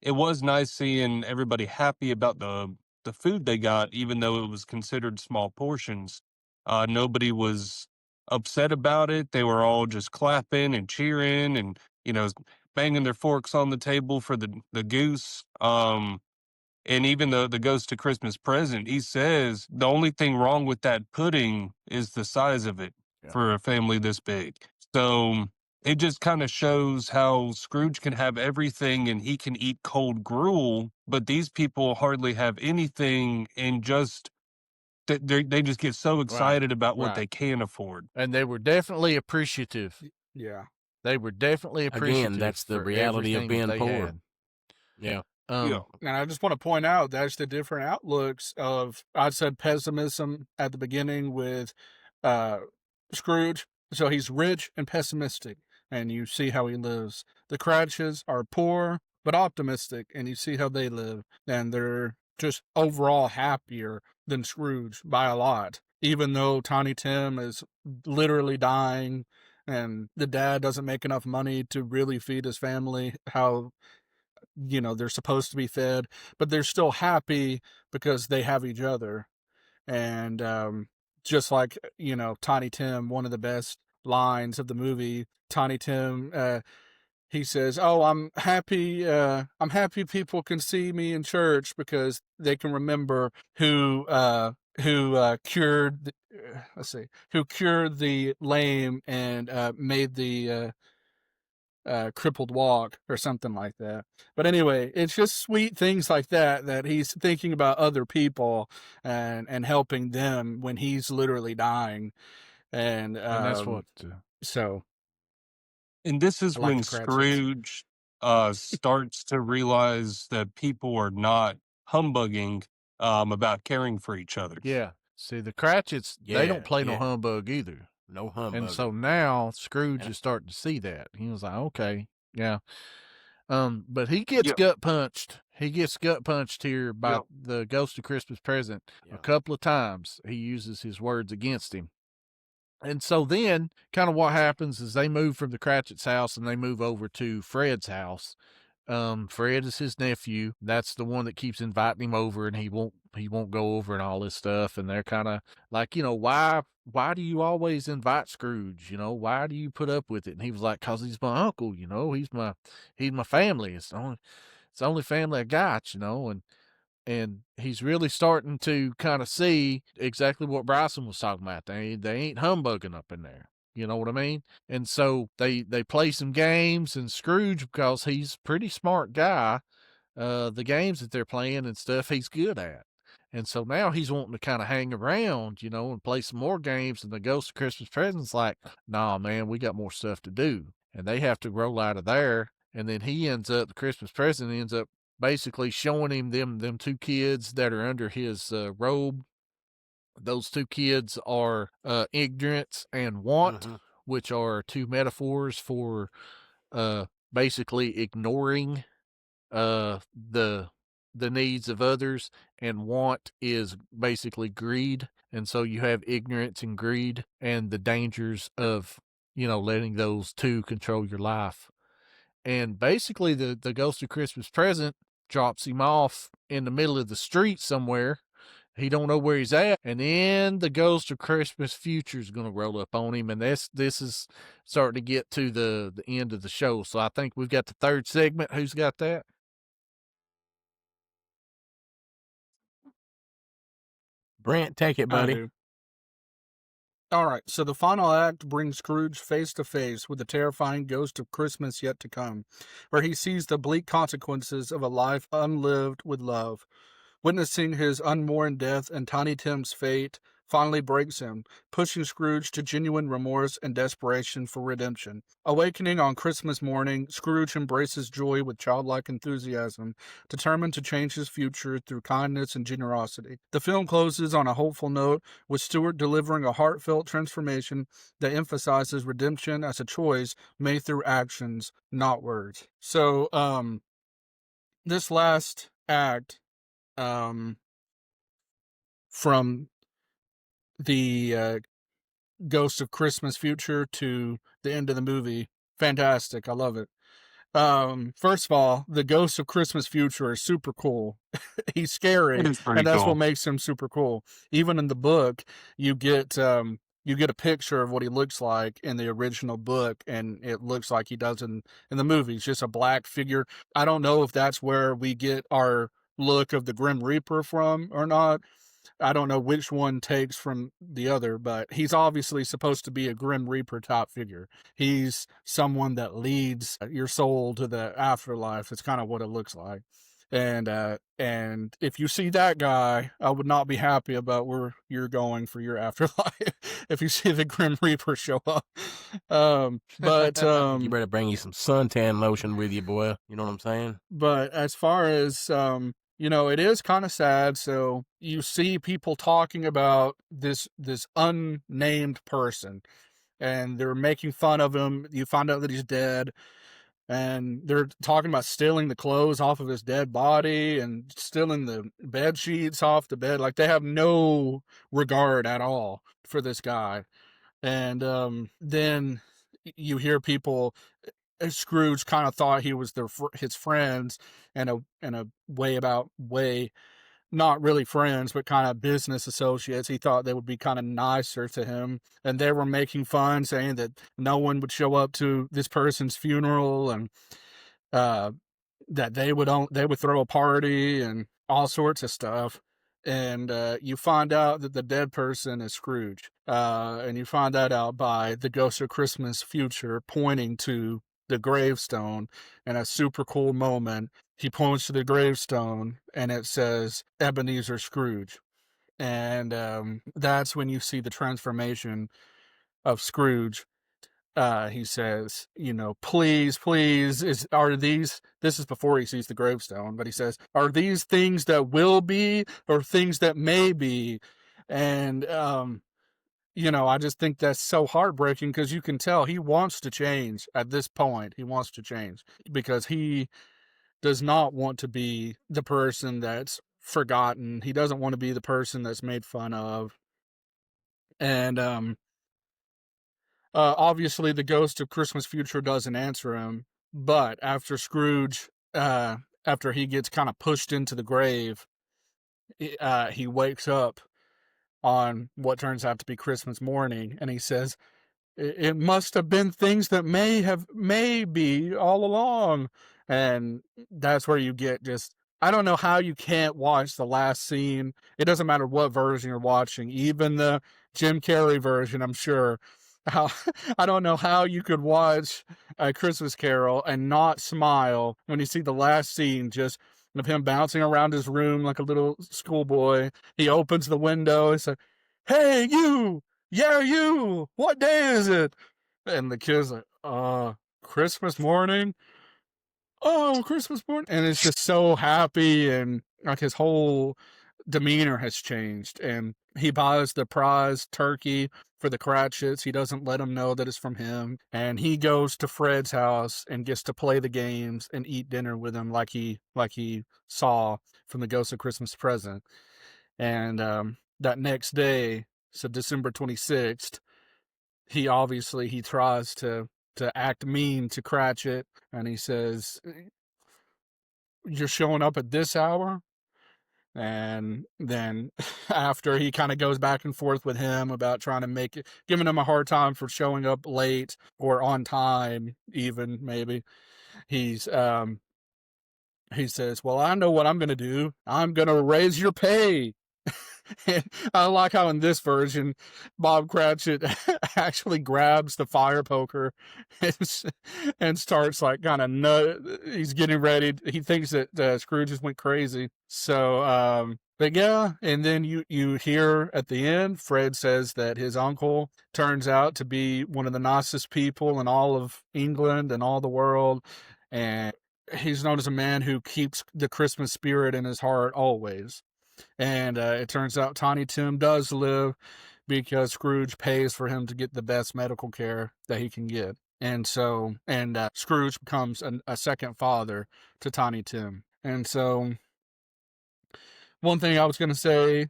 it was nice seeing everybody happy about the food they got, even though it was considered small portions. Nobody was upset about it. They were all just clapping and cheering and, banging their forks on the table for the goose. And even the Ghost of Christmas Present, he says the only thing wrong with that pudding is the size of it for a family this big. So it just kind of shows how Scrooge can have everything and he can eat cold gruel, but these people hardly have anything and just they just get so excited about what they can afford. And they were definitely appreciative. Yeah. They were definitely appreciative. Again, that's the reality of being poor. Had. Yeah. And I just want to point out that's the different outlooks of, I said pessimism at the beginning with Scrooge. So he's rich and pessimistic, and you see how he lives. The Cratchits are poor but optimistic, and you see how they live. And they're just overall happier than Scrooge by a lot, even though Tiny Tim is literally dying and the dad doesn't make enough money to really feed his family how they're supposed to be fed, but they're still happy because they have each other. And just like Tiny Tim, one of the best lines of the movie, Tiny Tim, he says, "Oh, I'm happy people can see me in church because they can remember who cured who cured the lame and made the crippled walk," or something like that. But anyway, it's just sweet things like that he's thinking about other people and helping them when he's literally dying. And that's what so and this is when Scrooge starts to realize that people are not humbugging about caring for each other. Yeah. See, the Cratchits, they don't play no humbug either. No humbug. And so now Scrooge is starting to see that. He was like, okay, yeah. But he gets gut punched. He gets gut punched here by the Ghost of Christmas Present a couple of times. He uses his words against him. And so then kind of what happens is they move from the Cratchit's house and they move over to Fred's house. Fred is his nephew. That's the one that keeps inviting him over, and he won't go over and all this stuff. And they're kind of like, why do you always invite Scrooge? Why do you put up with it? And he was like, 'cause he's my uncle, he's my family. It's the only family I got, and he's really starting to kind of see exactly what Bryson was talking about. They ain't humbugging up in there. You know what I mean? And so they play some games, and Scrooge, because he's a pretty smart guy, the games that they're playing and stuff, he's good at. And so now he's wanting to kind of hang around, and play some more games. And the Ghost of Christmas Present's like, nah, man, we got more stuff to do. And they have to roll out of there. And then the Christmas Present ends up basically showing him them two kids that are under his robe. Those two kids are ignorance and want, which are two metaphors for basically ignoring the needs of others, and want is basically greed. And so you have ignorance and greed and the dangers of letting those two control your life. And basically the Ghost of Christmas Present drops him off in the middle of the street somewhere. He don't know where he's at, and then the Ghost of Christmas Future is going to roll up on him, and this is starting to get to the end of the show. So I think we've got the third segment. Who's got that? Brent, take it, buddy. All right, so the final act brings Scrooge face to face with the terrifying ghost of Christmas yet to come, where he sees the bleak consequences of a life unlived with love. Witnessing his unmourned death and Tiny Tim's fate finally breaks him, pushing Scrooge to genuine remorse and desperation for redemption. Awakening on Christmas morning, Scrooge embraces joy with childlike enthusiasm, determined to change his future through kindness and generosity. The film closes on a hopeful note, with Stewart delivering a heartfelt transformation that emphasizes redemption as a choice made through actions, not words. So, this last act, from the Ghost of Christmas Future to the end of the movie, fantastic. I love it. First of all, the Ghost of Christmas Future is super cool. He's scary, and that's what makes him super cool. Even in the book, you get you get a picture of what he looks like in the original book, and it looks like he does in the movies, just a black figure. I don't know if that's where we get our look of the Grim Reaper from or not. I don't know which one takes from the other, but he's obviously supposed to be a Grim Reaper type figure. He's someone that leads your soul to the afterlife. It's kind of what it looks like. And if you see that guy, I would not be happy about where you're going for your afterlife if you see the Grim Reaper show up. But You better bring you some suntan lotion with you, boy. You know what I'm saying? But as far as it is kind of sad. So you see people talking about this unnamed person, and they're making fun of him. You find out that he's dead, and they're talking about stealing the clothes off of his dead body and stealing the bed sheets off the bed. Like, they have no regard at all for this guy. And then you hear people, Scrooge kind of thought he was his friends, and a way, not really friends, but kind of business associates. He thought they would be kind of nicer to him, and they were making fun, saying that no one would show up to this person's funeral, and that they would throw a party and all sorts of stuff. And you find out that the dead person is Scrooge, and you find that out by the Ghost of Christmas Future pointing to the gravestone. And a super cool moment, he points to the gravestone and it says Ebenezer Scrooge. And that's when you see the transformation of Scrooge. He says, please, this is before he sees the gravestone, but he says, are these things that will be or things that may be? And I just think that's so heartbreaking, because you can tell he wants to change at this point. He wants to change because he does not want to be the person that's forgotten. He doesn't want to be the person that's made fun of. And obviously the Ghost of Christmas Future doesn't answer him, but after Scrooge, after he gets kind of pushed into the grave, he wakes up on what turns out to be Christmas morning, and he says, it must have been things that may be all along. And that's where you get just, I don't know how you can't watch the last scene. It doesn't matter what version you're watching, even the Jim Carrey version, I'm sure. I don't know how you could watch A Christmas Carol and not smile when you see the last scene just of him bouncing around his room like a little schoolboy. He opens the window and says, hey, you! Yeah, you! What day is it? And the kid's like, Christmas morning? Oh, Christmas morning. And it's just so happy, and like his whole demeanor has changed. And he buys the prize turkey for the Cratchits. He doesn't let them know that it's from him. And he goes to Fred's house and gets to play the games and eat dinner with him like he saw from the Ghost of Christmas Present. And that next day, so December 26th, he tries to act mean to Cratchit, and he says, you're showing up at this hour? And then after he kind of goes back and forth with him about trying to giving him a hard time for showing up late or on time, even maybe, he says, well, I know what I'm going to do. I'm going to raise your pay. And I like how in this version, Bob Cratchit actually grabs the fire poker and starts like kind of he's getting ready. He thinks that Scrooge just went crazy. So, but yeah, and then you hear at the end, Fred says that his uncle turns out to be one of the nicest people in all of England and all the world. And he's known as a man who keeps the Christmas spirit in his heart always. And it turns out Tiny Tim does live because Scrooge pays for him to get the best medical care that he can get. And so, Scrooge becomes a second father to Tiny Tim. And so, one thing I was going to say,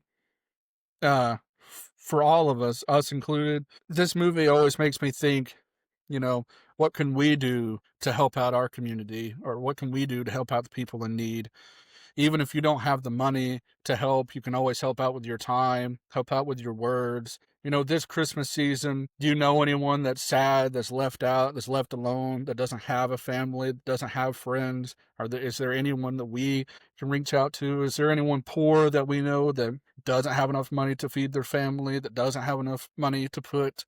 for all of us included, this movie always makes me think, what can we do to help out our community? Or what can we do to help out the people in need? even if you don't have the money to help, you can always help out with your time, help out with your words. This Christmas season, do you know anyone that's sad, that's left out, that's left alone, that doesn't have a family, that doesn't have friends? Is there anyone that we can reach out to? Is there anyone poor that we know that doesn't have enough money to feed their family, that doesn't have enough money to put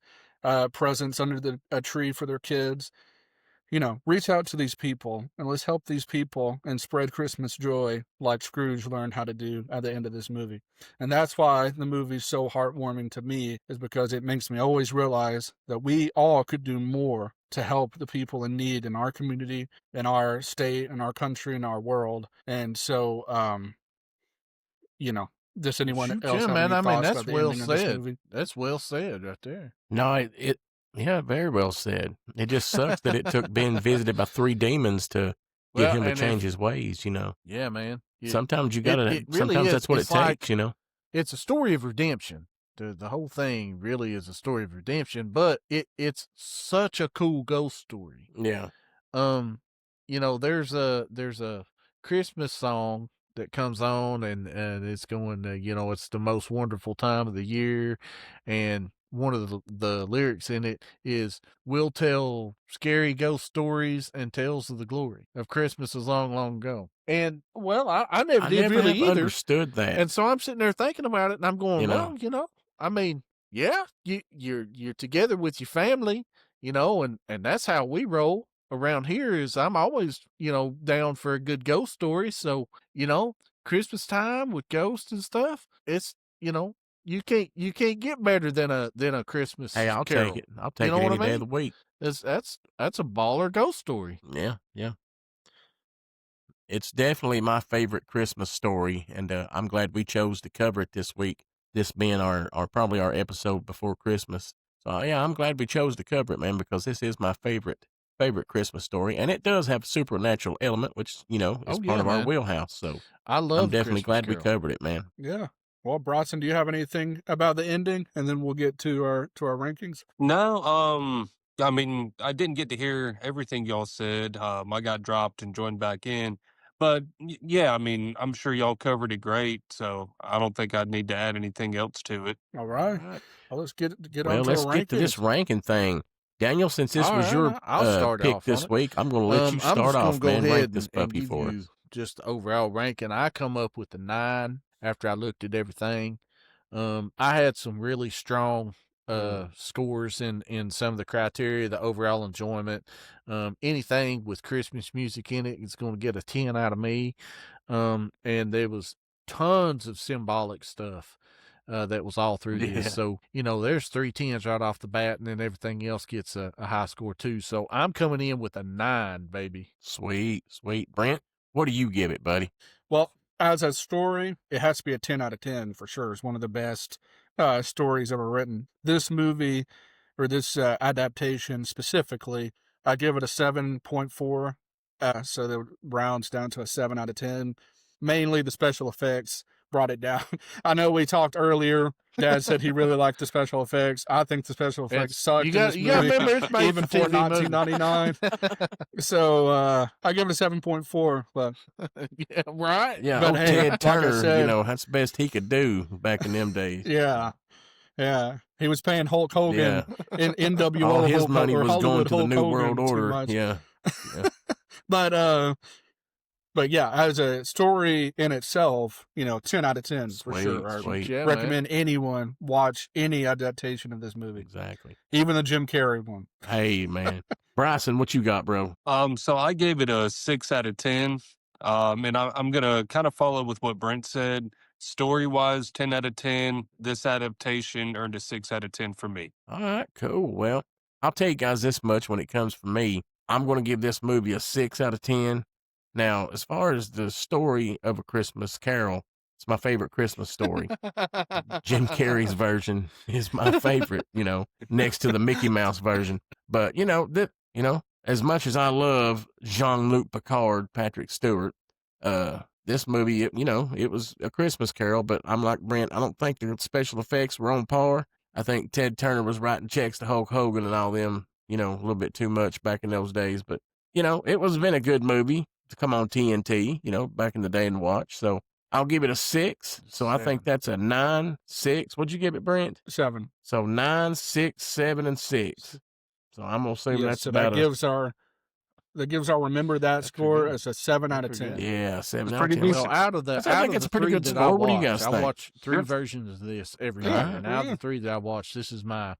presents under a tree for their kids? Reach out to these people and let's help these people and spread Christmas joy like Scrooge learned how to do at the end of this movie. And that's why the movie's so heartwarming to me, is because it makes me always realize that we all could do more to help the people in need in our community, in our state, in our country, in our world. And so, does anyone Shoot, else yeah, have man. any I mean, thoughts that's about the well ending of this said. movie? That's well said right there. No, yeah, very well said. It just sucks that it took being visited by 3 demons to get Well, him to and change his ways, yeah, man. Sometimes you gotta, it really sometimes is. that's what It's it like- takes. It's a story of redemption. The whole thing really is a story of redemption, but it's such a cool ghost story. Yeah. There's a Christmas song that comes on and it's going to, it's the most wonderful time of the year, and one of the lyrics in it is, "We'll tell scary ghost stories and tales of the glory of Christmases long, long ago." And well, I never I did never really have either. understood that. And so I'm sitting there thinking about it, and I'm going, You know. well, I mean, yeah, you're together with your family, and that's how we roll around here. Is I'm always, down for a good ghost story. So, Christmas time with ghosts and stuff, it's, you can't get better than a Christmas Hey, I'll carol. take it. I'll take know it what any I day of mean? the week. That's a baller ghost story. Yeah, yeah. It's definitely my favorite Christmas story, and I'm glad we chose to cover it this week. This being our probably our episode before Christmas. So yeah, I'm glad we chose to cover it, man, because this is my favorite Christmas story, and it does have a supernatural element, which is Oh, part yeah, of our man. wheelhouse. So I love I'm definitely Christmas glad we Carol. covered it, man. Yeah. Well, Bronson, do you have anything about the ending? And then we'll get to our rankings. No, I mean, I didn't get to hear everything y'all said. I got dropped and joined back in. But yeah, I mean, I'm sure y'all covered it great, so I don't think I'd need to add anything else to it. All right. All right. Well, let's get Well, on to let's our get to this rankings. ranking thing. Daniel, since this All was right, your I'll start pick off this on it. week, I'm going to let you I'm start just gonna off, go man. Rank ahead this and puppy give for you us. just the overall ranking. I come up with a 9 after I looked at everything. I had some really strong scores in some of the criteria, the overall enjoyment. Anything with Christmas music in it is going to get a 10 out of me. And there was tons of symbolic stuff that was all through Yeah. this. So, there's 3 10s right off the bat, and then everything else gets a high score too. So I'm coming in with a 9, baby. Sweet, sweet. Brent, what do you give it, buddy? Well, as a story, it has to be a 10 out of 10 for sure. It's one of the best stories ever written. This movie, or this adaptation specifically, I give it a 7.4. So that rounds down to a 7 out of 10. Mainly the special effects brought it down. I know we talked earlier. Dad said he really liked the special effects. I think the special effects sucked in this You got to movie, remember it's made even for for TV movie. 1999. So I give it a 7.4. But Yeah, right. Yeah, But old hey, Ted like I Turner, said- that's the best he could do back in them days. yeah, he was paying Hulk Hogan in NWO. All his Hulk, money or was going Hollywood to the Hulk New Hogan World too Order. much. Yeah. But yeah, as a story in itself, 10 out of 10 for Sweet, sure. I sweet. Yeah, recommend anyone watch any adaptation of this movie, Exactly. even the Jim Carrey one. Hey, man. Bryson, what you got, bro? So I gave it a 6 out of 10. And I'm gonna kind of follow with what Brent said. Story wise, 10 out of 10. This adaptation earned a 6 out of 10 for me. All right, cool. Well, I'll tell you guys this much when it comes from me. I'm going to give this movie a 6 out of 10. Now, as far as the story of A Christmas Carol, it's my favorite Christmas story. Jim Carrey's version is my favorite, next to the Mickey Mouse version. But, as much as I love Jean-Luc Picard, Patrick Stewart, this movie, it was A Christmas Carol, but I'm like Brent, I don't think the special effects were on par. I think Ted Turner was writing checks to Hulk Hogan and all them, a little bit too much back in those days. But, it was been a good movie. to come on TNT, back in the day and watch. So I'll give it a 6. So I think that's a 9, 6. What'd you give it, Brent? 7. So 9, 6, 7, and 6. So I'm gonna assume that's so about that gives our remember that score as a 7 out of 10. Yeah, 7 out of pretty 10. decent. Well, out of the, I think it's a pretty good score. What do you guys I think? watch 3 versions of this every year, and out of the 3 that I watch, this is my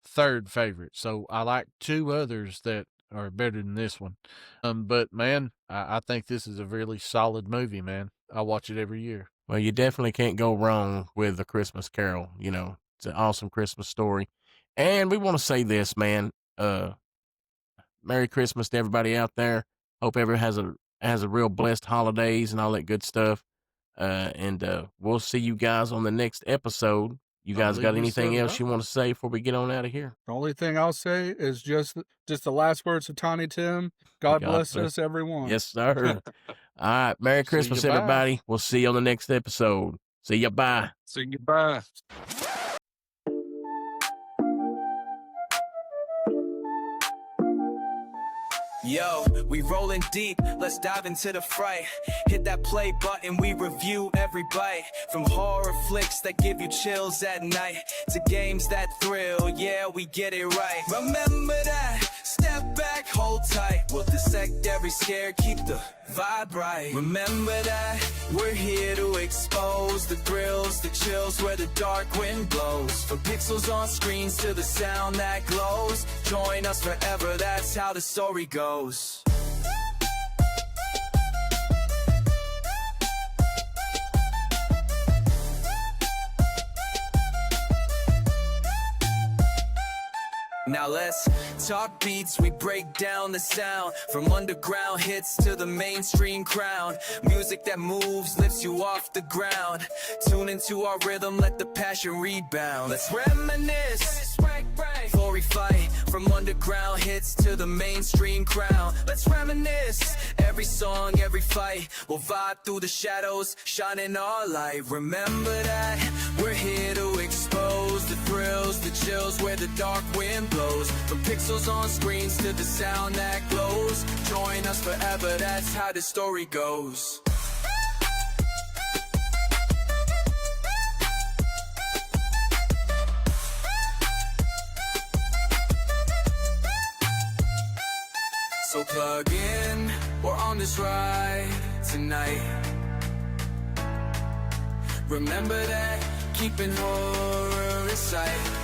3rd favorite. So I like 2 others that are better than this one. But man, I think this is a really solid movie, man. I watch it every year. Well, you definitely can't go wrong with A Christmas Carol. It's an awesome Christmas story. And we want to say this, man. Merry Christmas to everybody out there. Hope everyone has a real blessed holidays and all that good stuff. And we'll see you guys on the next episode. You guys got anything else you want to say before we get on out of here? The only thing I'll say is just the last words of Tiny Tim. God bless us, everyone. Yes, sir. All right. Merry Christmas, everybody. We'll see you on the next episode. See ya. Bye. See you. Bye. Yo, we rolling deep, let's dive into the fright. Hit that play button, we review every bite. From horror flicks that give you chills at night, to games that thrill, yeah, we get it right. Remember that, step back, hold tight. We'll dissect every scare, keep the vibe right. Remember that, we're here to expose the thrills, the chills where the dark wind blows. From pixels on screens to the sound that glows. Join us forever, that's how the story goes. Now let's talk beats, we break down the sound. From underground hits to the mainstream crown. Music that moves, lifts you off the ground. Tune into our rhythm, let the passion rebound. Let's reminisce, before we fight. From underground hits to the mainstream crown. Let's reminisce, every song, every fight. We'll vibe through the shadows, shining our light. Remember that, we're here to expose the thrills, the chills where the dark wind blows. From pixels on screens to the sound that glows. Join us forever, that's how the story goes. So plug in, we're on this ride tonight. Remember that, keeping horror in sight.